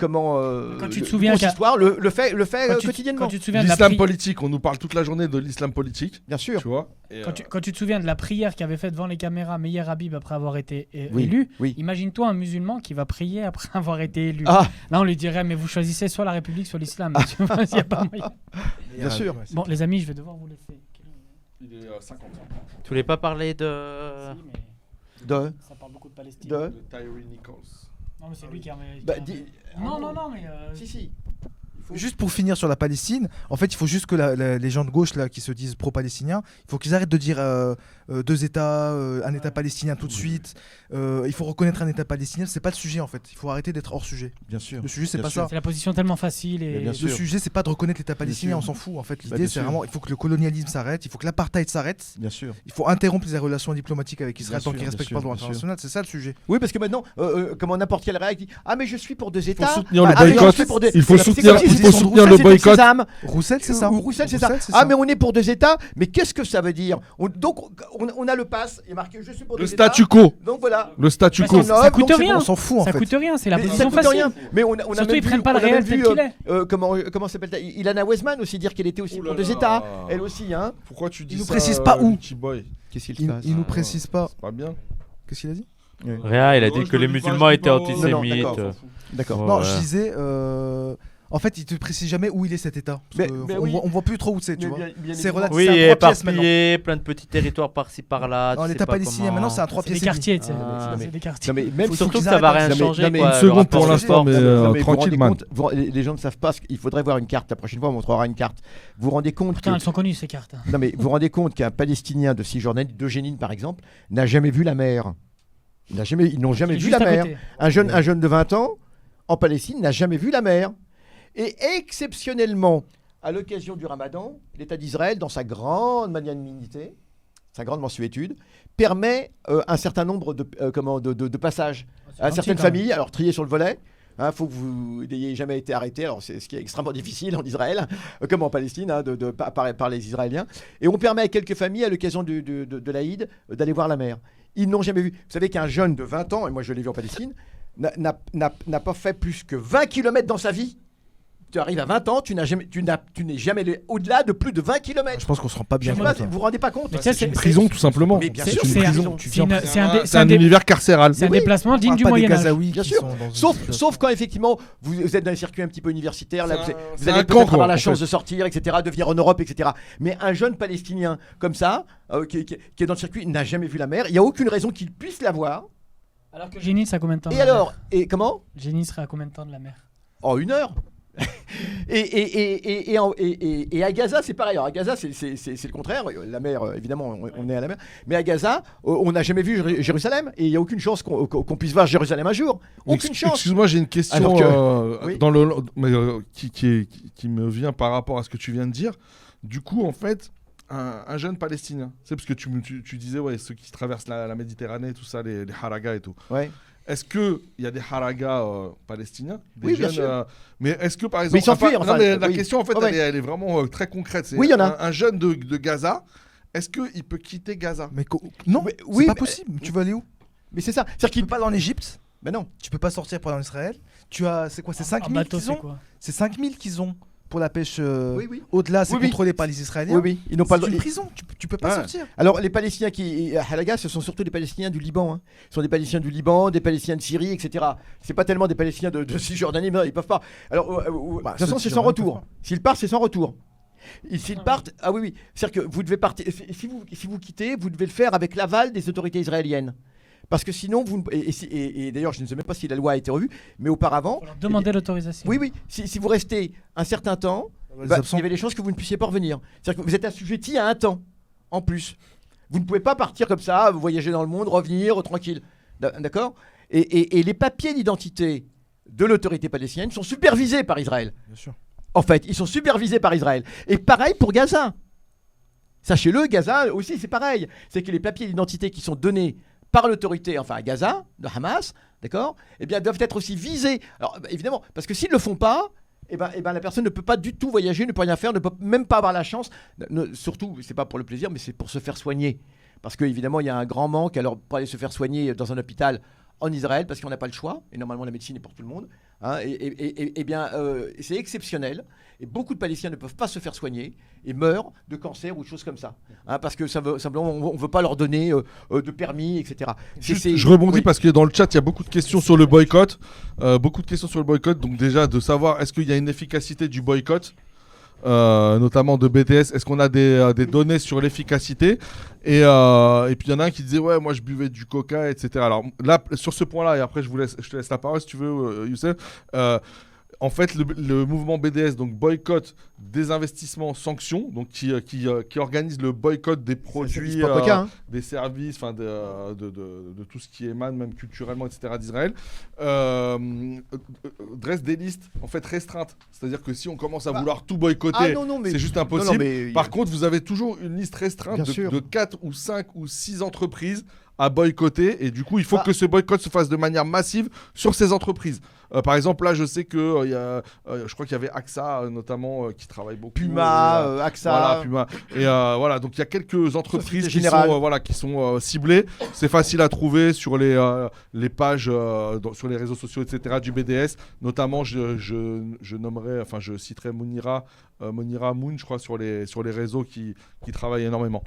tu te souviens le fait quotidiennement. L'islam politique, on nous parle toute la journée de l'islam politique. Bien sûr. Tu vois. Quand tu te souviens de la prière qu'avait faite devant les caméras Meir Habib après avoir été élu, imagine-toi un musulman qui va prier après avoir été élu. Là, on lui dirait mais vous choisissez soit la République, soit l'islam. Il y a pas moyen. Bien sûr. Bon, les amis, je vais devoir vous laisser. Il est 50 ans. Tu voulais pas parler de... Ça parle beaucoup de Palestine. De Tyree Nichols. Non, mais c'est lui qui a... Non, mais... Si. Juste pour finir sur la Palestine, en fait, il faut juste que les gens de gauche là, qui se disent pro-palestiniens, il faut qu'ils arrêtent de dire 2 États, un État palestinien tout de suite. Il faut reconnaître un État palestinien, c'est pas le sujet en fait. Il faut arrêter d'être hors sujet. Bien sûr. Le sujet, c'est pas ça. C'est la position tellement facile. Le sujet, c'est pas de reconnaître l'État palestinien, on s'en fout. En fait, l'idée, c'est vraiment, il faut que le colonialisme s'arrête, il faut que l'apartheid s'arrête. Bien sûr. Il faut interrompre les relations diplomatiques avec Israël tant qu'il respecte pas le droit international. C'est ça le sujet. Oui, parce que maintenant, comme n'importe quel réac dit mais je suis pour 2 États. Il faut soutenir le boycott. Roussel, c'est ça. Roussel, c'est ça. Mais on est pour 2 États. Mais qu'est-ce que ça veut dire? Donc, on a le pass et marqué je suis pour 2 États. Le statu quo. Donc voilà. Le statu quo. Ça coûte rien. On s'en fout en fait. Ça coûte rien, c'est la position facile. Mais on a surtout même ils prennent pas le réel tel qu'il est. Comment s'appelle Ilana Weizmann aussi dire qu'elle était aussi pour 2 États. Elle aussi, hein. Pourquoi tu dis ça? Il nous précise pas où. Qu'est-ce qu'il fait? Il nous précise pas. C'est pas bien. Qu'est-ce qu'il a dit? Réa, il a dit que les musulmans étaient antisémites. D'accord. Non, je disais. En fait, il te précise jamais où il est cet État. On voit plus trop où c'est, tu vois. C'est relatif. Oui, éparpillé, plein de petits territoires par-ci par-là. Non, l'État palestinien, maintenant, c'est un 3 pièces. C'est des quartiers, c'est des quartiers. Même surtout que ça va rien changer. Une seconde pour l'instant, mais tranquille, man. Les gens ne savent pas. Il faudrait voir une carte. La prochaine fois, on montrera une carte. Vous vous rendez compte? Putain, elles sont connues ces cartes. Non, mais vous vous rendez compte qu'un Palestinien de Cisjordanie, de Jénine par exemple, n'a jamais vu la mer. Ils n'ont jamais vu la mer. Un jeune de 20 ans en Palestine n'a jamais vu la mer. Et exceptionnellement, à l'occasion du Ramadan, l'État d'Israël, dans sa grande magnanimité, sa grande mensuétude, permet un certain nombre de passages à certaines familles, alors triés sur le volet. Faut que vous n'ayez jamais été arrêté, alors c'est ce qui est extrêmement difficile en Israël, comme en Palestine, par les Israéliens. Et on permet à quelques familles, à l'occasion de l'Aïd, d'aller voir la mer. Ils n'ont jamais vu. Vous savez qu'un jeune de 20 ans, et moi je l'ai vu en Palestine, n'a pas fait plus que 20 km dans sa vie. Tu arrives à 20 ans, tu n'es jamais allé au-delà de plus de 20 km. Je pense qu'on se rend pas bien compte. Vous vous rendez pas compte? C'est une prison, tout simplement. Mais bien sûr, c'est un univers carcéral. C'est un déplacement digne du Moyen-Âge. Bien sûr. Sauf quand effectivement vous êtes dans les circuits un petit peu universitaires, là, vous allez peut-être avoir la chance de sortir, etc., de venir en Europe, etc. Mais un jeune Palestinien comme ça, qui est dans le circuit, n'a jamais vu la mer. Il n'y a aucune raison qu'il puisse la voir. Alors que Génie, ça a combien de temps? Et alors? Et comment? Génie serait à combien de temps de la mer? En 1 heure. Et à Gaza, c'est pareil. Alors à Gaza, c'est le contraire. La mer, évidemment, on est à la mer. Mais à Gaza, on n'a jamais vu Jérusalem. Et il n'y a aucune chance qu'on puisse voir Jérusalem un jour. Aucune chance. Excuse-moi, j'ai une question qui me vient par rapport à ce que tu viens de dire. Du coup, en fait, un jeune Palestinien, c'est parce que tu disais, ceux qui traversent la Méditerranée, tout ça, les haragas et tout. Ouais. Est-ce qu'il y a des haragas palestiniens, des oui, jeunes, bien sûr. Mais est-ce que, par exemple... Mais ils s'enfuient, la question, en fait, elle est vraiment très concrète. Oui, il y en a. Un jeune de Gaza, est-ce qu'il peut quitter Gaza? Non, c'est pas possible. Tu vas aller où? Mais c'est ça. C'est-à-dire qu'il pas en Égypte. Mais non. Tu peux pas sortir pour aller en Israël. C'est quoi? C'est 5000 qu'ils ont. C'est 5000 qu'ils ont pour la pêche au-delà, c'est contrôlé par les Israéliens. Oui, ils n'ont pas une prison, tu peux pas sortir. Alors les Palestiniens à Halaga, ce sont surtout des Palestiniens du Liban. Ce sont des Palestiniens du Liban, des Palestiniens de Syrie, etc. C'est pas tellement des Palestiniens de Cisjordanie, mais ils peuvent pas. Alors de toute façon, c'est sans retour. S'ils partent, c'est sans retour. S'ils partent, oui. C'est-à-dire que vous devez partir. Si vous quittez, vous devez le faire avec l'aval des autorités israéliennes. Parce que sinon, et d'ailleurs, je ne sais même pas si la loi a été revue, mais auparavant... Il faut leur demander l'autorisation. Oui, si vous restez un certain temps, il y avait des chances que vous ne puissiez pas revenir. C'est-à-dire que vous êtes assujetti à un temps, en plus. Vous ne pouvez pas partir comme ça, voyager dans le monde, revenir, tranquille. D'accord ? Et les papiers d'identité de l'autorité palestinienne sont supervisés par Israël. Bien sûr. En fait, ils sont supervisés par Israël. Et pareil pour Gaza. Sachez-le, Gaza aussi, c'est pareil. C'est que les papiers d'identité qui sont donnés par l'autorité, enfin à Gaza, de Hamas, d'accord, eh bien, doivent être aussi visés. Alors, évidemment, parce que s'ils ne le font pas, eh ben, la personne ne peut pas du tout voyager, ne peut rien faire, ne peut même pas avoir la chance. Surtout, c'est pas pour le plaisir, mais c'est pour se faire soigner. Parce qu'évidemment, il y a un grand manque. Alors, pour aller se faire soigner dans un hôpital en Israël, parce qu'on n'a pas le choix, et normalement la médecine est pour tout le monde, hein, et bien, c'est exceptionnel. Et beaucoup de Palestiniens ne peuvent pas se faire soigner et meurent de cancer ou de choses comme ça. Hein, parce que simplement, on ne veut pas leur donner de permis, etc. Je rebondis parce que dans le chat, il y a beaucoup de questions sur le boycott. Donc déjà, de savoir est-ce qu'il y a une efficacité du boycott, notamment de BDS. Est-ce qu'on a des données sur l'efficacité et puis il y en a un qui disait ouais, moi je buvais du coca, etc. Alors là, sur ce point-là, et après je te laisse la parole si tu veux, Youssef. En fait, le mouvement BDS, donc boycott, désinvestissement, sanctions, donc qui organise le boycott des produits, des services, enfin de tout ce qui émane, même culturellement, etc. d'Israël, dresse des listes en fait restreintes. C'est-à-dire que si on commence à vouloir tout boycotter, c'est juste impossible. Par contre, vous avez toujours une liste restreinte de 4 ou 5 ou 6 entreprises à boycotter, et du coup il faut que ce boycott se fasse de manière massive sur ces entreprises. Par exemple, là je sais que je crois qu'il y avait AXA notamment qui travaille beaucoup, Puma, AXA, voilà, Puma, et voilà, donc il y a quelques entreprises qui sont ciblées. C'est facile à trouver sur les pages sur les réseaux sociaux, etc. du BDS, notamment je nommerai, enfin je citerai Monira Moon, je crois, sur les réseaux qui travaillent énormément.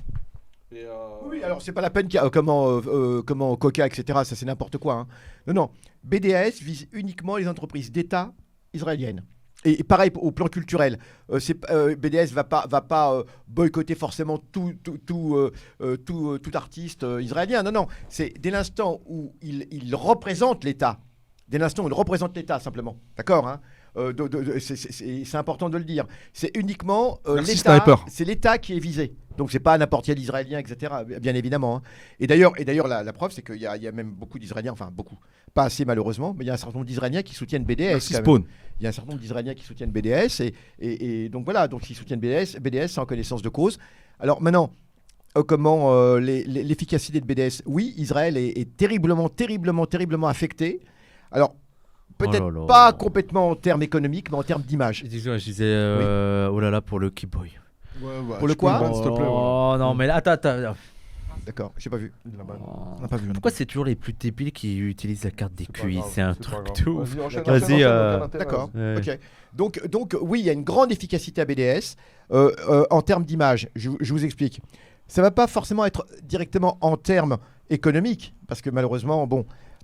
Oui, alors c'est pas la peine comment Coca, etc. Ça c'est n'importe quoi. Hein. Non, BDS vise uniquement les entreprises d'État israéliennes. Et pareil au plan culturel, BDS va pas boycotter forcément tout artiste israélien. Non, c'est dès l'instant où il représente l'État, simplement. D'accord, hein. C'est important de le dire. C'est uniquement l'État. C'est l'État qui est visé. Donc c'est pas n'importe quel Israélien, etc. Bien évidemment. Hein. Et d'ailleurs, la preuve, c'est qu'il y a même beaucoup d'Israéliens, enfin beaucoup, pas assez malheureusement, mais il y a un certain nombre d'Israéliens qui soutiennent BDS. Il y a un certain nombre d'Israéliens qui soutiennent BDS, et donc voilà, donc ils soutiennent BDS sans connaissance de cause. Alors maintenant, comment l'efficacité de BDS? Oui, Israël est terriblement affecté. Alors peut-être pas complètement en termes économiques, mais en termes d'image. Je disais, oh là là, pour le Keyboy. Pour le quoi? S'il te plaît, Oh non, mais attends. D'accord, j'ai pas vu. On n'a pas vu. Pourquoi c'est toujours les plus débiles qui utilisent la carte des QI? C'est un truc tout. Vas-y. D'accord. Ok. Donc oui, il y a une grande efficacité à BDS en termes d'image. Je vous explique. Ça va pas forcément être directement en termes économiques, parce que malheureusement,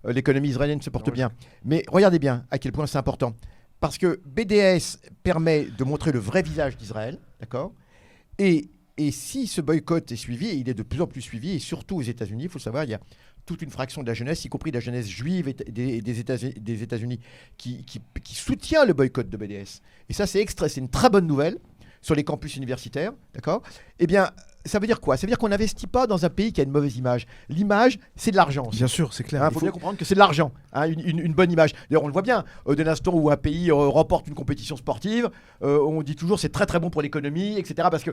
l'économie israélienne se porte bien. Mais regardez bien à quel point c'est important. Parce que BDS permet de montrer le vrai visage d'Israël, d'accord ? Et si ce boycott est suivi, et il est de plus en plus suivi, et surtout aux États-Unis, il faut le savoir, il y a toute une fraction de la jeunesse, y compris de la jeunesse juive des États-Unis, qui soutient le boycott de BDS. Et ça, c'est une très bonne nouvelle sur les campus universitaires, d'accord ? Eh bien, ça veut dire quoi ? Ça veut dire qu'on n'investit pas dans un pays qui a une mauvaise image. L'image, c'est de l'argent. Bien sûr, c'est clair. Il faut bien comprendre que c'est de l'argent, une bonne image. D'ailleurs, on le voit bien. Dès l'instant où un pays remporte une compétition sportive, on dit toujours c'est très très bon pour l'économie, etc. Parce que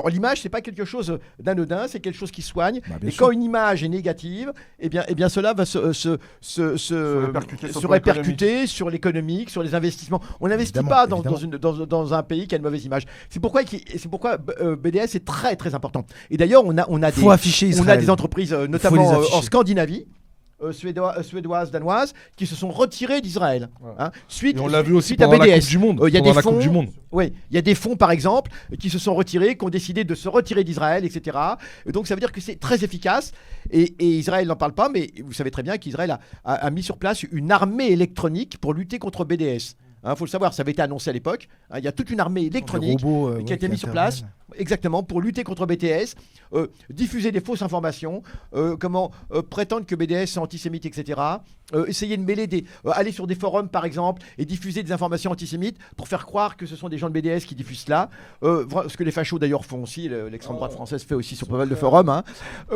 l'image, c'est pas quelque chose d'anodin, c'est quelque chose qui soigne. Et quand une image est négative, eh bien cela va se répercuter sur l'économique, sur les investissements. On n'investit pas dans un pays qui a une mauvaise image. C'est pourquoi BDS est très très important. Et d'ailleurs, on a des entreprises, notamment en Scandinavie, suédoises, danoises, qui se sont retirées d'Israël. Ouais. Hein, on l'a vu aussi pendant la Coupe du Monde. Il y a des fonds, par exemple, qui se sont retirés, qui ont décidé de se retirer d'Israël, etc. Donc ça veut dire que c'est très efficace. Et Israël n'en parle pas, mais vous savez très bien qu'Israël a mis sur place une armée électronique pour lutter contre BDS. Faut le savoir, ça avait été annoncé à l'époque. Il y a toute une armée électronique qui a été mise sur place. Exactement, pour lutter contre BDS, diffuser des fausses informations, prétendre que BDS c'est antisémite, etc. Essayer de mêler aller sur des forums par exemple et diffuser des informations antisémites pour faire croire que ce sont des gens de BDS qui diffusent cela. Ce que les fachos d'ailleurs font aussi, l'extrême droite française fait aussi sur pas mal de forums, hein,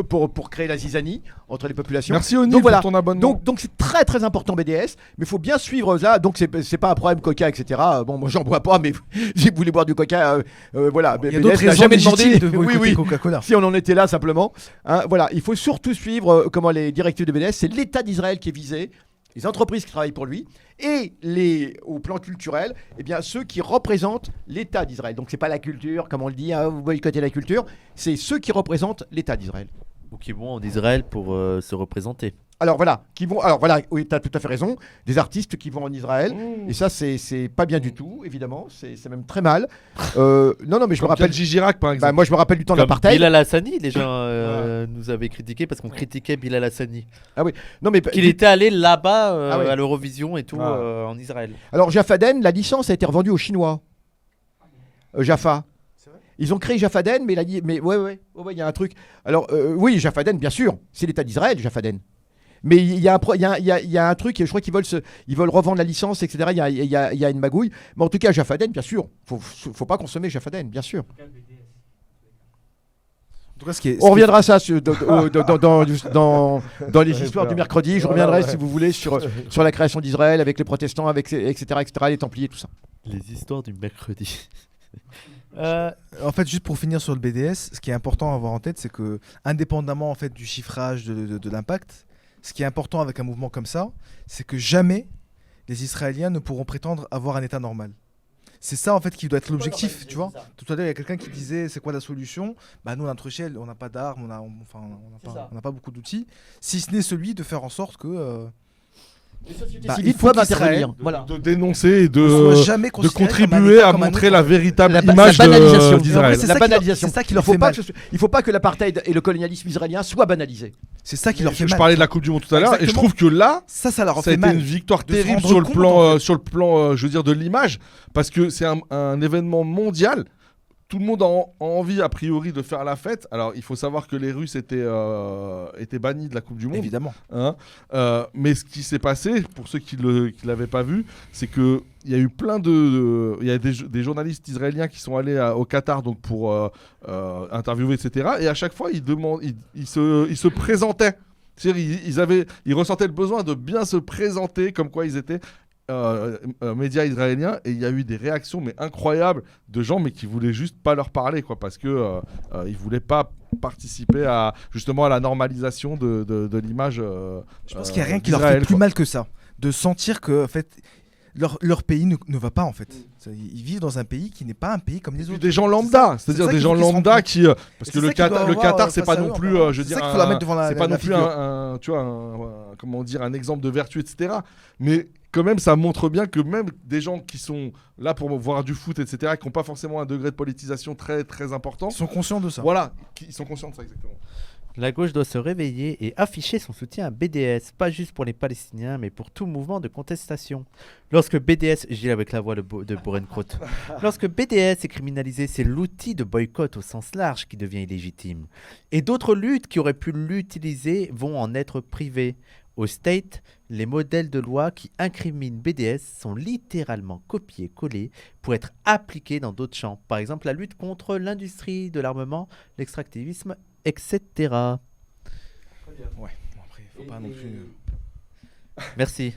pour créer la zizanie entre les populations. Merci Oni pour ton abonnement. Donc c'est très très important BDS, mais il faut bien suivre ça. Donc c'est pas un problème Coca, etc. Bon, moi j'en bois pas, mais si vous voulez boire du Coca, voilà. Il y a d'autres raisons jamais légitimes demandé de boycotter Coca-Cola. Si on en était là simplement, hein, voilà, il faut surtout suivre les directives de BDS. C'est l'État d'Israël qui est visé, les entreprises qui travaillent pour lui, et au plan culturel, eh bien ceux qui représentent l'État d'Israël. Donc c'est pas la culture, comme on le dit, hein, vous boycottez la culture, c'est ceux qui représentent l'État d'Israël. Ou qui vont en Israël pour se représenter. Alors voilà, oui, tu as tout à fait raison, des artistes qui vont en Israël, et ça c'est pas bien du tout, évidemment, c'est même très mal. Non, mais je me rappelle Gigi Chirac par exemple. Moi je me rappelle du temps de Comme l'apartheid. Bilal Hassani, les gens nous avaient critiqué parce qu'on critiquait Bilal Hassani. Ah oui, non mais qu'il était allé là-bas oui. à l'Eurovision et tout en Israël. Alors Jaffaden, la licence a été revendue aux Chinois. Jaffa. Ils ont créé Jaffaden, mais il a dit, ouais, il y a un truc. Alors oui, Jaffaden, bien sûr, c'est l'État d'Israël, Jaffaden. Mais il y a un truc, je crois qu'ils veulent revendre la licence, etc. Il y a une magouille. Mais en tout cas, Jaffaden, bien sûr. Faut pas consommer Jaffaden, bien sûr. On reviendra à ça dans les histoires du mercredi. Je reviendrai, si vous voulez, sur la création d'Israël avec les protestants, etc., les Templiers, tout ça. Les histoires du mercredi. En fait, juste pour finir sur le BDS, ce qui est important à avoir en tête, c'est que indépendamment en fait du chiffrage de l'impact, ce qui est important avec un mouvement comme ça, c'est que jamais les Israéliens ne pourront prétendre avoir un État normal. C'est ça en fait qui doit être l'objectif, tu vois. Tout à l'heure, il y a quelqu'un qui disait c'est quoi la solution ? Bah nous, à notre échelle, on n'a pas d'armes, on n'a pas beaucoup d'outils, si ce n'est celui de faire en sorte que les sociétés civiles doivent intervenir. De dénoncer et de contribuer à montrer la véritable image d'Israël. C'est la banalisation. C'est ça qui leur fait mal. Il ne faut pas que l'apartheid et le colonialisme israélien soient banalisés. C'est ça qui leur fait mal. Je parlais de la Coupe du Monde tout à l'heure et je trouve que là, ça leur a fait été mal. une victoire terrible sur le plan, je veux dire, de l'image, parce que c'est un événement mondial. Tout le monde a envie, a priori, de faire la fête. Alors, il faut savoir que les Russes étaient bannis de la Coupe du Monde. Évidemment. Hein, mais ce qui s'est passé, pour ceux qui ne l'avaient pas vu, c'est qu'il y a eu il y a des journalistes israéliens qui sont allés au Qatar donc, pour interviewer, etc. Et à chaque fois, ils se présentaient. C'est-à-dire, ils ressentaient le besoin de bien se présenter comme quoi ils étaient... médias israéliens, et il y a eu des réactions mais incroyables de gens mais qui voulaient juste pas leur parler parce que ils voulaient pas participer justement à la normalisation de l'image. Je pense qu'il n'y a rien qui leur fait plus mal que ça, de sentir que en fait leur pays ne va pas en fait. Ils vivent dans un pays qui n'est pas un pays comme les autres. Des gens lambda, c'est-à-dire des gens lambda qui parce que le Qatar c'est pas non plus je veux dire c'est pas non plus un exemple de vertu, etc. Mais quand même, ça montre bien que même des gens qui sont là pour voir du foot, etc., qui n'ont pas forcément un degré de politisation très, très important, ils sont conscients de ça. Voilà, ils sont conscients de ça, exactement. La gauche doit se réveiller et afficher son soutien à BDS, pas juste pour les Palestiniens, mais pour tout mouvement de contestation. Lorsque BDS, je dis avec la voix de Borenkrot, lorsque BDS est criminalisé, c'est l'outil de boycott au sens large qui devient illégitime. Et d'autres luttes qui auraient pu l'utiliser vont en être privées. Au State, les modèles de loi qui incriminent BDS sont littéralement copiés-collés pour être appliqués dans d'autres champs. Par exemple, la lutte contre l'industrie de l'armement, l'extractivisme, etc. Ouais, après, faut pas non plus... Merci.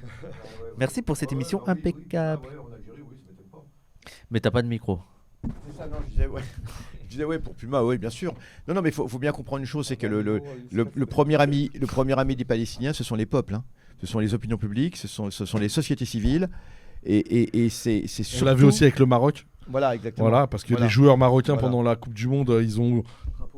Merci pour cette émission impeccable. Mais t'as pas de micro. C'est ça, non, je disais ouais pour Puma, oui bien sûr. Non mais faut bien comprendre une chose, c'est que le premier ami des Palestiniens, ce sont les peuples, hein. Ce sont les opinions publiques, ce sont les sociétés civiles, et c'est surtout... On l'a vu aussi avec le Maroc. Voilà, exactement. Voilà, parce que les joueurs marocains pendant la Coupe du Monde, ils ont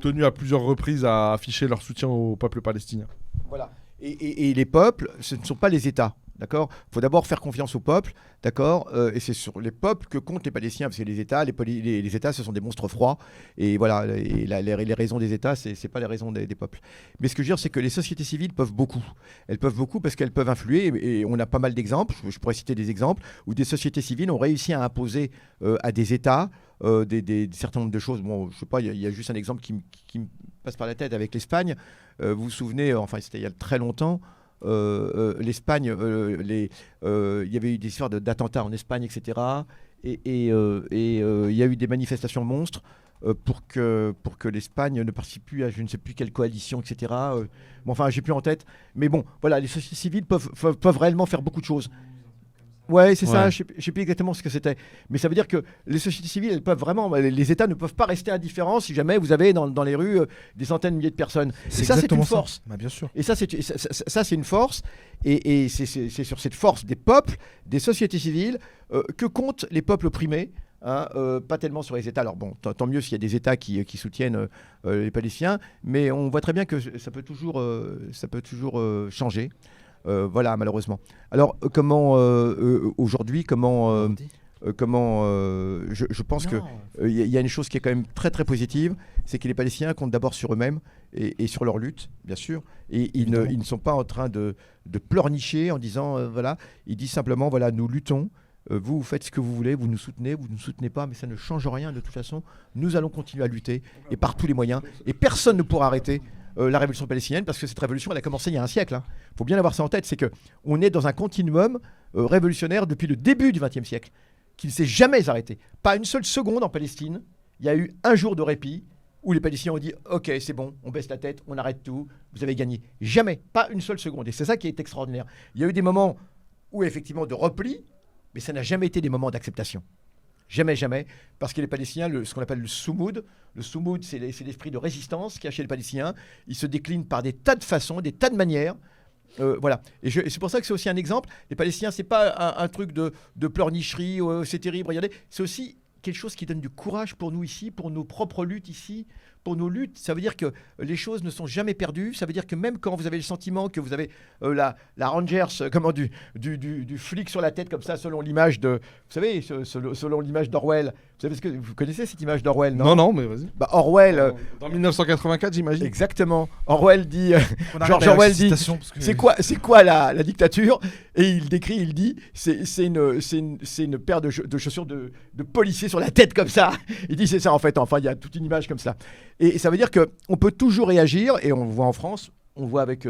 tenu à plusieurs reprises à afficher leur soutien au peuple palestinien. Voilà. Et les peuples, ce ne sont pas les États. d'accord ? Il faut d'abord faire confiance au peuple, d'accord ? Et c'est sur les peuples que comptent les Palestiniens, parce que les États, les États, ce sont des monstres froids, et voilà, les raisons des États, c'est pas les raisons des peuples. Mais ce que je veux dire, c'est que les sociétés civiles peuvent beaucoup. Elles peuvent beaucoup parce qu'elles peuvent influer, et on a pas mal d'exemples, je pourrais citer des exemples, où des sociétés civiles ont réussi à imposer à des États des certain nombre de choses. Bon, je sais pas, il y a juste un exemple qui me passe par la tête avec l'Espagne. Vous vous souvenez, enfin c'était il y a très longtemps, l'Espagne, il y avait eu des histoires d'attentats en Espagne, etc. Et il y a eu des manifestations monstres pour que l'Espagne ne participe plus à je ne sais plus quelle coalition, etc. Bon, enfin, j'ai plus en tête. Mais bon, voilà, les sociétés civiles peuvent réellement faire beaucoup de choses. Ouais, c'est ça, je sais plus exactement ce que c'était. Mais ça veut dire que les sociétés civiles, elles peuvent vraiment, les États ne peuvent pas rester indifférents si jamais vous avez dans les rues des centaines de milliers de personnes. Et ça, c'est une force. Bah, bien sûr. Et ça, c'est une force. Et c'est sur cette force des peuples, des sociétés civiles, que comptent les peuples opprimés. Hein, pas tellement sur les États. Alors bon, tant mieux s'il y a des États qui soutiennent les Palestiniens, mais on voit très bien que ça peut toujours changer. Voilà, malheureusement. Alors, comment aujourd'hui, je pense qu'il y a une chose qui est quand même très très positive, c'est que les Palestiniens comptent d'abord sur eux-mêmes et sur leur lutte, bien sûr. Et ils ne sont pas en train de pleurnicher en disant, voilà, ils disent simplement, voilà, nous luttons. Vous faites ce que vous voulez, vous nous soutenez pas, mais ça ne change rien de toute façon. Nous allons continuer à lutter, et par tous les moyens. Et personne ne pourra arrêter la révolution palestinienne, parce que cette révolution, elle a commencé il y a un siècle. Il faut bien avoir ça en tête, c'est qu'on est dans un continuum révolutionnaire depuis le début du XXe siècle, qui ne s'est jamais arrêté. Pas une seule seconde en Palestine, il y a eu un jour de répit, où les Palestiniens ont dit « Ok, c'est bon, on baisse la tête, on arrête tout, vous avez gagné ». Jamais, pas une seule seconde. Et c'est ça qui est extraordinaire. Il y a eu des moments où, effectivement, de repli, mais ça n'a jamais été des moments d'acceptation. Jamais, jamais, parce que les Palestiniens, ce qu'on appelle le soumoud, c'est l'esprit de résistance qu'il y a chez les Palestiniens. Il se décline par des tas de façons, des tas de manières. Voilà. Et c'est pour ça que c'est aussi un exemple. Les Palestiniens, c'est pas un truc de pleurnicherie, c'est terrible, regardez. C'est aussi quelque chose qui donne du courage pour nous ici, pour nos propres luttes ici, pour nos luttes. Ça veut dire que les choses ne sont jamais perdues. Ça veut dire que même quand vous avez le sentiment que vous avez la Rangers, du flic sur la tête comme ça, selon l'image de, vous savez, selon l'image d'Orwell. Vous savez vous connaissez cette image d'Orwell, non ? Non, mais vas-y. Bah, Orwell. Dans 1984, j'imagine. Exactement. Orwell dit. George Orwell dit. C'est quoi la dictature ? Et il décrit, il dit, c'est une paire de chaussures de policiers sur la tête comme ça. Il dit c'est ça en fait. Enfin, il y a toute une image comme ça. Et ça veut dire qu'on peut toujours réagir, et on le voit en France, on le voit avec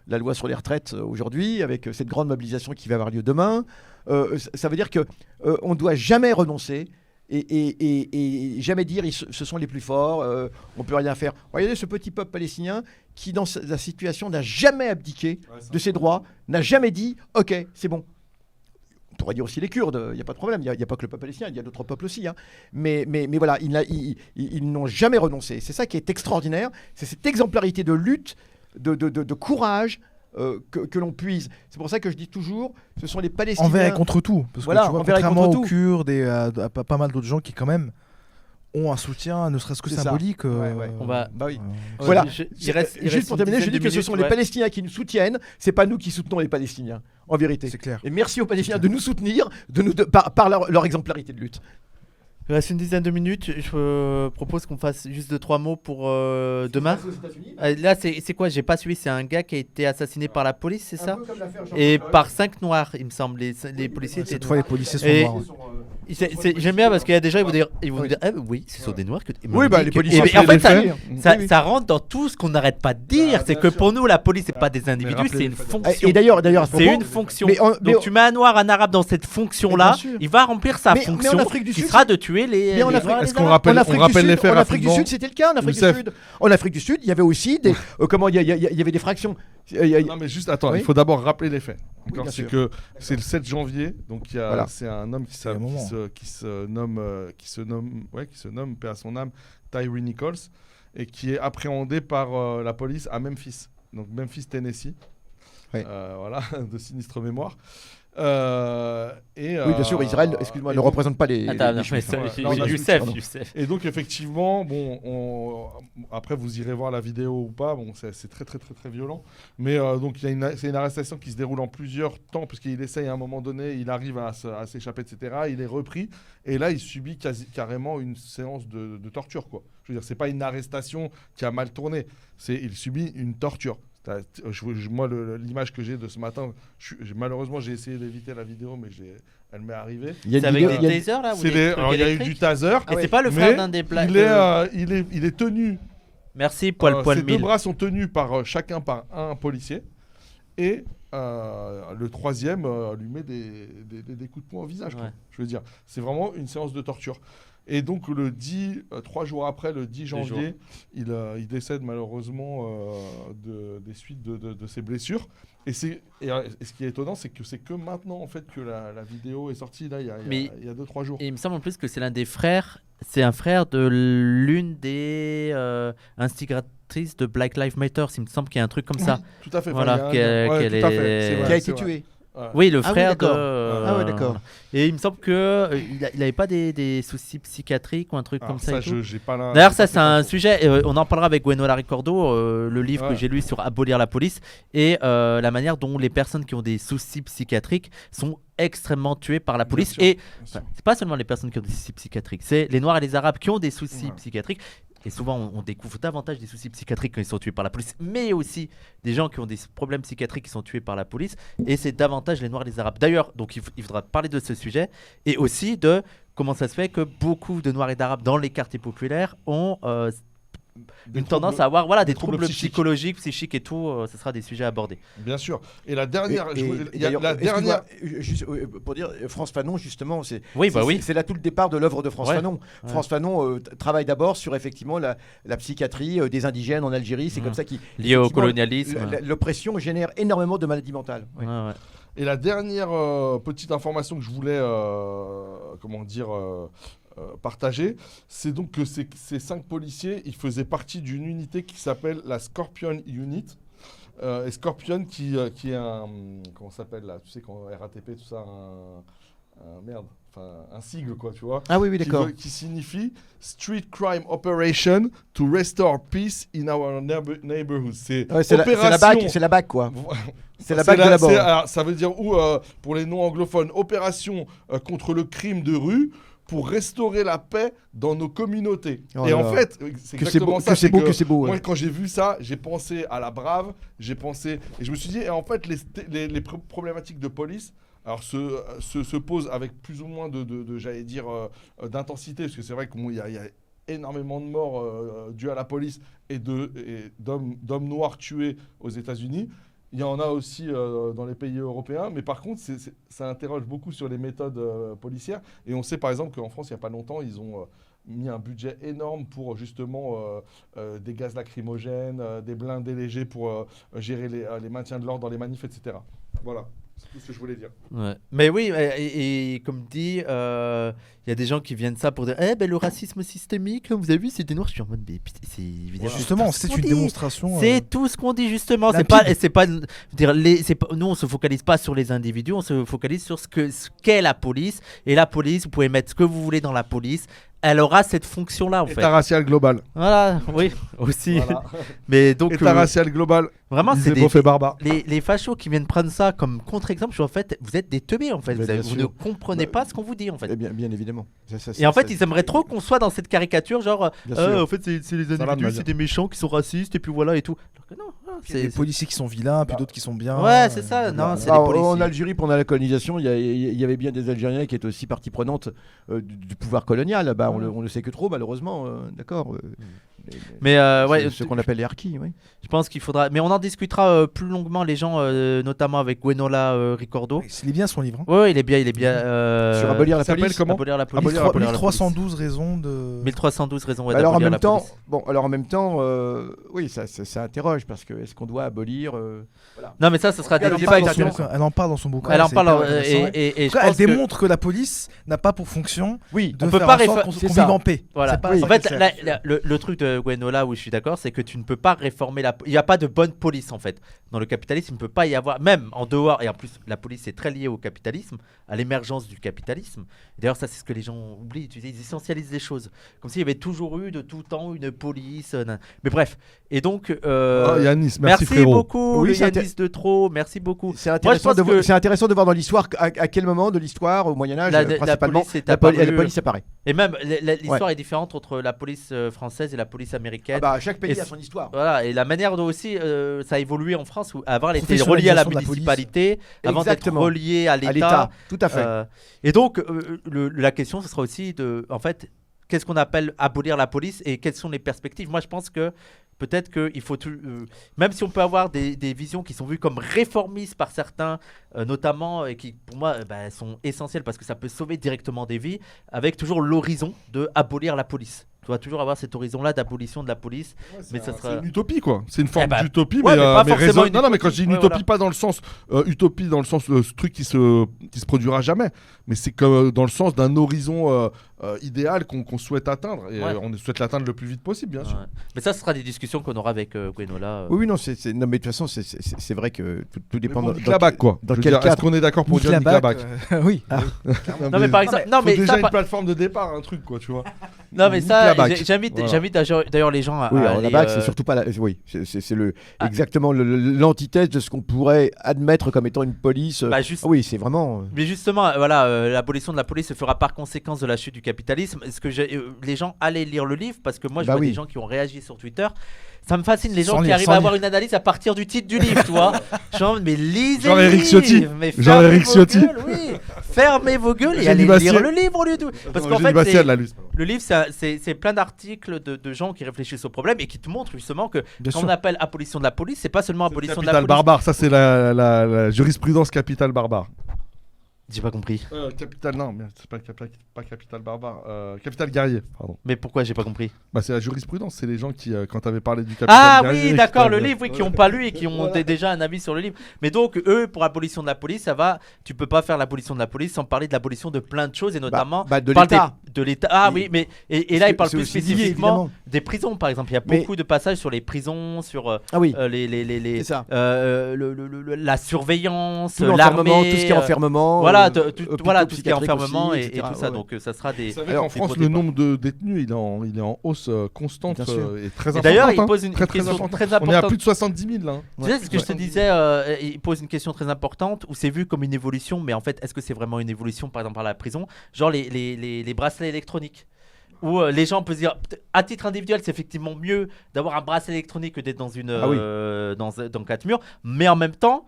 la loi sur les retraites aujourd'hui, avec cette grande mobilisation qui va avoir lieu demain. Ça veut dire qu'on ne doit jamais renoncer et jamais dire ce sont les plus forts, on ne peut rien faire. Regardez ce petit peuple palestinien qui, dans la situation, n'a jamais abdiqué de ses droits, n'a jamais dit « Ok, c'est bon ». On pourrait dire aussi les Kurdes, il n'y a pas de problème, il n'y a pas que le peuple palestinien, il y a d'autres peuples aussi. Hein. Mais voilà, ils n'ont jamais renoncé. C'est ça qui est extraordinaire, c'est cette exemplarité de lutte, de courage que l'on puise. C'est pour ça que je dis toujours, ce sont les Palestiniens... Envers et contre tout. Parce voilà, que tu vois, contrairement aux Kurdes et à pas mal d'autres gens qui quand même ont un soutien, ne serait-ce que symbolique. On va... Bah oui. Voilà. Juste pour terminer, je dis que ce sont les Palestiniens qui nous soutiennent, c'est pas nous qui soutenons les Palestiniens, en vérité. C'est clair. Et merci aux Palestiniens de nous soutenir par leur exemplarité de lutte. Il reste une dizaine de minutes. Je propose qu'on fasse juste 2-3 mots pour demain. Là, c'est quoi ? J'ai pas suivi. C'est un gars qui a été assassiné par la police, c'est ça ? Et par 5 noirs, il me semble. Les policiers étaient. Cette fois, les policiers sont noirs. J'aime bien parce qu'il y a des gens, ils vont nous dire, oui, ce sont des noirs que. Oui, bah les policiers. En fait, ça rentre dans tout ce qu'on n'arrête pas de dire. C'est que pour nous, la police, c'est pas des individus, c'est une fonction. Et d'ailleurs, c'est une fonction. Donc tu mets un noir, un arabe dans cette fonction-là, il va remplir sa fonction, qui sera de tuer les. Mais en rappelle les faits en Afrique du Sud, c'était le cas. En Afrique du Sud, il y avait aussi des. Comment il y avait des fractions. Non, mais juste attends, il faut d'abord rappeler les faits. C'est que c'est le 7 janvier, donc c'est un homme qui se nomme, paix à son âme, Tyree Nichols, et qui est appréhendé par la police à Memphis, donc Memphis, Tennessee. Voilà, de sinistre mémoire. Oui, bien sûr, Israël, excuse-moi, ne représente pas les. Attends, Youssef. Et donc effectivement, après vous irez voir la vidéo ou pas, c'est très très très très violent. Mais donc c'est une arrestation qui se déroule en plusieurs temps, puisqu'il essaye à un moment donné, il arrive à s'échapper, etc. Il est repris, et là il subit carrément une séance de torture, quoi. Je veux dire, c'est pas une arrestation qui a mal tourné, il subit une torture. Moi, l'image que j'ai de ce matin, malheureusement, j'ai essayé d'éviter la vidéo, mais elle m'est arrivée. C'est avec des tasers là, il y a eu du taser. Et c'est pas le frère d'un des blagues. Il est tenu. Merci, poil ses deux bras sont tenus chacun par un policier, et le troisième lui met des coups de poing au visage. Ouais. Je veux dire, c'est vraiment une séance de torture. Et donc 3 jours après, le 10 janvier, il décède malheureusement des suites de ses blessures. Et ce qui est étonnant, c'est que c'est que maintenant en fait que la vidéo est sortie, là, il y a 2-3 jours. Et il me semble en plus que c'est l'un des frères, c'est un frère de l'une des instigatrices de Black Lives Matter. Il me semble qu'il y a un truc comme ça. Tout à fait. Voilà, qui a été tué. Oui, le frère de... Ah ouais, d'accord. Et il me semble qu'il n'avait pas des soucis psychiatriques ou un truc comme ça. J'ai pas la... D'ailleurs, ça, c'est un sujet, on en parlera avec Gwenola Ricordo, le livre que j'ai lu sur Abolir la police, et la manière dont les personnes qui ont des soucis psychiatriques sont extrêmement tuées par la police. Et c'est pas seulement les personnes qui ont des soucis psychiatriques, c'est les Noirs et les Arabes qui ont des soucis psychiatriques. Et souvent, on découvre davantage des soucis psychiatriques quand ils sont tués par la police, mais aussi des gens qui ont des problèmes psychiatriques qui sont tués par la police. Et c'est davantage les Noirs et les Arabes. D'ailleurs, donc il faudra parler de ce sujet et aussi de comment ça se fait que beaucoup de Noirs et d'Arabes dans les quartiers populaires ont une tendance à avoir des troubles psychologiques, psychiques et tout. Ce sera des sujets abordés. Bien sûr. Et la dernière... Juste pour dire, France Fanon, justement, c'est c'est là tout le départ de l'œuvre de France Fanon. France Fanon travaille d'abord sur effectivement la psychiatrie des indigènes en Algérie. C'est comme ça qu'il... Lié au colonialisme. L'oppression génère énormément de maladies mentales. Et la dernière petite information que je voulais... partagé, c'est donc que ces 5 policiers, ils faisaient partie d'une unité qui s'appelle la Scorpion Unit. Et Scorpion qui est un... Comment ça s'appelle là ? Tu sais, quand RATP, tout ça, un sigle, quoi, tu vois. Ah oui, d'accord. Qui signifie Street Crime Operation to Restore Peace in Our Neighborhood. C'est la BAC, quoi. C'est la BAC de la bord. Ça veut dire, pour les non-anglophones, opération contre le crime de rue, pour restaurer la paix dans nos communautés. Et en fait, c'est exactement ça. C'est beau. Moi, quand j'ai vu ça, j'ai pensé à la Brave, et je me suis dit, et en fait, les problématiques de police, alors se posent avec plus ou moins j'allais dire, d'intensité, parce que c'est vrai qu'il y a énormément de morts dues à la police et d'hommes noirs tués aux États-Unis. Il y en a aussi dans les pays européens, mais par contre, ça interroge beaucoup sur les méthodes policières. Et on sait par exemple qu'en France, il n'y a pas longtemps, ils ont mis un budget énorme pour justement des gaz lacrymogènes, des blindés légers pour gérer les maintiens de l'ordre dans les manifs, etc. Voilà. C'est tout ce que je voulais dire. Ouais. Mais oui, et comme dit, il y a des gens qui viennent ça pour dire le racisme systémique, vous avez vu, c'est des noirs. Je suis en mode, mais c'est évidemment. Justement, c'est une démonstration. C'est tout ce qu'on dit, justement. Nous, on se focalise pas sur les individus, on se focalise sur ce qu'est la police. Et la police, vous pouvez mettre ce que vous voulez dans la police. Elle aura cette fonction-là, en fait. État racial global. Voilà, oui, aussi. Voilà. Mais donc, État racial global. Vraiment, c'est barbares. Les fachos qui viennent prendre ça comme contre-exemple. En fait, vous êtes des teubés, en fait. Vous ne comprenez pas ce qu'on vous dit, en fait. Bien évidemment. Et en fait, ils aimeraient trop qu'on soit dans cette caricature, genre, en fait, c'est les individus, c'est des méchants qui sont racistes, et puis voilà, et tout. Alors que non. C'est des policiers qui sont vilains, puis d'autres qui sont bien. Ouais, c'est ça. Non, c'est des policiers. En Algérie, pendant la colonisation, il y avait bien des Algériens qui étaient aussi partie prenante du pouvoir colonial. Bah, on le sait que trop, malheureusement. D'accord. Mais ce qu'on appelle les harkis, oui. Je pense qu'il faudra. Mais on en discutera plus longuement, les gens, notamment avec Gwenola Ricordo. Il est bien son livre. Oui, il est bien. Sur Abolir la police. Comment Abolir la police. 1312 raisons de. 1312 raisons. Alors en même temps, oui, ça interroge parce que est-ce qu'on doit abolir voilà. Non, mais ça sera elle en parle dans son bouquin. Elle en parle et elle démontre que la police n'a pas pour fonction. Oui, on peut pas vive en paix. Voilà. Pas en fait, le truc de Gwenola où je suis d'accord, c'est que tu ne peux pas réformer il n'y a pas de bonne police en fait. Dans le capitalisme, il ne peut pas y avoir, même en dehors, et en plus la police est très liée au capitalisme, à l'émergence du capitalisme. D'ailleurs, ça c'est ce que les gens oublient, ils essentialisent les choses. Comme s'il y avait toujours eu de tout temps une police. Mais bref, et donc, Yanis, merci frérot. Beaucoup, Yanis de trop, merci beaucoup. C'est intéressant de voir dans l'histoire à quel moment de l'histoire, au Moyen-Âge, principalement, la police apparaît. Et même l'histoire est différente entre la police française et la police américaine. Chaque pays a son histoire. Voilà, et la manière dont aussi ça a évolué en France, où avant elle était reliée à la municipalité, avant d'être reliée à l'État. Tout à fait. Et donc la question, ce sera aussi en fait, qu'est-ce qu'on appelle abolir la police et quelles sont les perspectives. Moi, je pense que peut-être qu'il faut même si on peut avoir des visions qui sont vues comme réformistes par certains, notamment, et qui pour moi sont essentielles parce que ça peut sauver directement des vies, avec toujours l'horizon de abolir la police. Tu dois toujours avoir cet horizon-là d'abolition de la police. Mais ça sera... C'est une utopie, quoi. C'est une forme d'utopie, mais pas forcément une utopie. Non, mais quand je dis une utopie, pas dans le sens utopie, dans le sens ce truc qui se produira jamais, mais c'est comme dans le sens d'un horizon idéal qu'on souhaite atteindre, et on souhaite l'atteindre le plus vite possible, bien sûr. Mais ça, ce sera des discussions qu'on aura avec Gwenola. Oui, non, non, mais de toute façon, c'est vrai que tout dépend de Nickelback, quoi. Dans quel cadre. Est-ce qu'on est d'accord pour dire Nickelback? Oui. Non, mais par exemple, déjà une plateforme de départ, un truc, quoi, tu vois. Non, mais ça, j'invite d'ailleurs les gens à. Oui, alors la BAC, c'est surtout pas. Oui, c'est exactement l'antithèse de ce qu'on pourrait admettre comme étant une police. Oui, c'est vraiment. Mais justement, voilà, l'abolition de la police se fera par conséquence de la chute du capitalisme. Est-ce que les gens allaient lire le livre? Parce que moi, je vois des gens qui ont réagi sur Twitter. Ça me fascine les gens qui arrivent à avoir une analyse à partir du titre du livre, tu vois. Genre, mais lisez le livre. Genre Eric Ciotti. Oui. Fermez vos gueules et allez lire le livre au lieu de. Parce qu'en fait, le livre, c'est plein d'articles de gens qui réfléchissent au problème et qui te montrent justement que quand on appelle abolition de la police, c'est pas seulement abolition de la police. Capital barbare, ça c'est la jurisprudence capitale barbare. J'ai pas compris. Capital, non, mais c'est pas capital barbare. Capital guerrier, pardon. Mais pourquoi j'ai pas compris? C'est la jurisprudence, c'est les gens qui, quand t'avais parlé du capital guerrier. Ah oui, d'accord, le livre, qui ont pas lu et qui ont déjà un avis sur le livre. Mais donc, eux, pour l'abolition de la police, ça va. Tu peux pas faire l'abolition de la police sans parler de l'abolition de plein de choses et notamment de l'État. De l'État. Ah oui, mais et là, il parle plus spécifiquement des prisons, par exemple. Il y a beaucoup de passages sur les prisons, sur la surveillance, l'armée, tout ce qui est enfermement. Voilà, tout ce qui est enfermement et tout ça. Donc ça sera des. Vous savez qu'en France, le nombre de détenus, il est en hausse constante et très importante. D'ailleurs, il pose une question très importante. On est à plus de 70 000 là. Tu sais ce que je te disais, il pose une question très importante où c'est vu comme une évolution, mais en fait, est-ce que c'est vraiment une évolution, par exemple, à la prison? Genre les bracelets électroniques. Où les gens peuvent se dire, à titre individuel, c'est effectivement mieux d'avoir un bracelet électronique que d'être dans dans 4 murs, mais en même temps,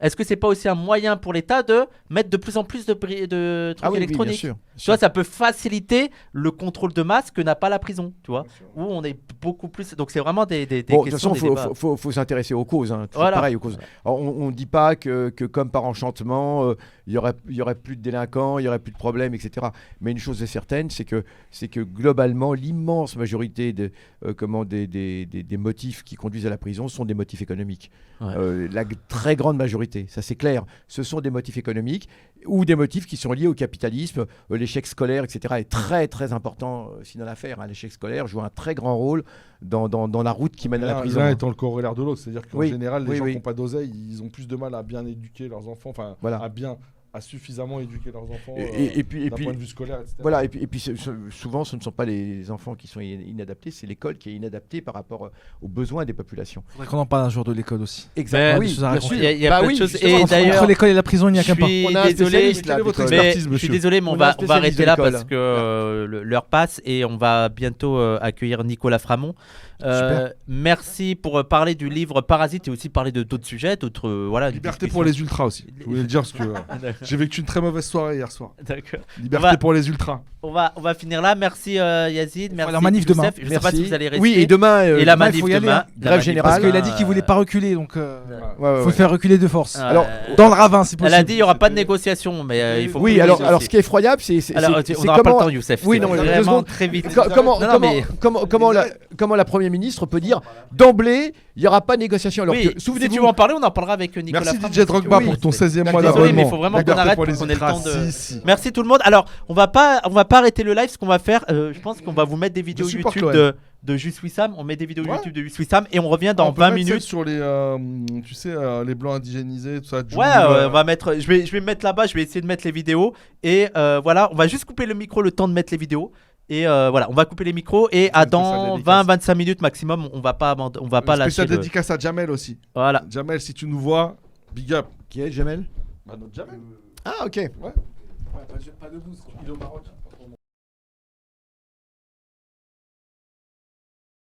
est-ce que c'est pas aussi un moyen pour l'État de mettre de plus en plus de trucs électroniques? Bien sûr. Tu vois, ça peut faciliter le contrôle de masse que n'a pas la prison, tu vois, où on est beaucoup plus. Donc c'est vraiment des questions. De toute façon, faut s'intéresser aux causes. Pareil aux causes. Alors, on dit pas que comme par enchantement, il y aurait plus de délinquants, il y aurait plus de problèmes, etc. Mais une chose est certaine, c'est que globalement, l'immense majorité des motifs qui conduisent à la prison sont des motifs économiques. La très grande majorité, ça c'est clair, ce sont des motifs économiques ou des motifs qui sont liés au capitalisme. L'échec scolaire, etc. est très très important dans l'affaire. L'échec scolaire joue un très grand rôle dans la route qui mène à la prison. L'un étant le corollaire de l'autre, c'est-à-dire qu'en général, les gens qui n'ont pas d'oseille, ils ont plus de mal à bien éduquer leurs enfants, à suffisamment éduquer leurs enfants d'un point de vue scolaire, etc. Voilà, et puis souvent, ce ne sont pas les enfants qui sont inadaptés, c'est l'école qui est inadaptée par rapport aux besoins des populations. Il faudrait qu'on en parle un jour de l'école aussi. Exactement. Il y a plein de choses. Et d'ailleurs, entre l'école et la prison, il n'y a qu'un pas. Je suis désolé, mais on va arrêter là parce que l'heure passe et on va bientôt accueillir Nicolas Framont. Merci pour parler du livre Parasite et aussi parler de d'autres sujets, Liberté pour les ultras aussi. Je voulais le dire parce que j'ai vécu une très mauvaise soirée hier soir. D'accord. Liberté pour les ultras. On va finir là. Merci Yazid, merci. La manif demain. Je sais pas si vous allez rester. Oui, et demain. Et la manif demain. Grève générale. Parce qu'il a dit qu'il voulait pas reculer, donc faut faire reculer de force. Alors dans le ravin, c'est possible. Elle a dit il y aura pas de négociation, mais il faut. Oui, alors ce qui est effroyable, c'est on n'aura pas le temps, Youssef. Oui, non, vraiment très vite. Comment la Première ministre peut dire d'emblée, il n'y aura pas de négociation. Alors oui, souvenez-vous, si tu veux en parler, on en parlera avec Nicolas. Merci DJ Drogba pour ton 16e mois d'abonnement. Désolé, mais il faut vraiment qu'on arrête pour qu'on ait le temps de. Merci tout le monde. Alors, on va pas pas arrêter le live. Ce qu'on va faire, je pense qu'on va vous mettre des vidéos YouTube de Just Wissam. On met des vidéos YouTube de Just Wissam et on revient dans 20 minutes. Sur les, tu sais, les blancs indigénisés, tout ça. On va mettre. Je vais me mettre là-bas. Je vais essayer de mettre les vidéos et voilà. On va juste couper le micro le temps de mettre les vidéos. Et voilà, on va couper les micros et dans 20-25 minutes maximum, on va pas lâcher. Spécial dédicace à Jamel aussi. Voilà. Jamel, si tu nous vois, big up. Qui est Jamel? Notre Jamel. Ah, ok. Ouais. Pas de vous, il est au Maroc.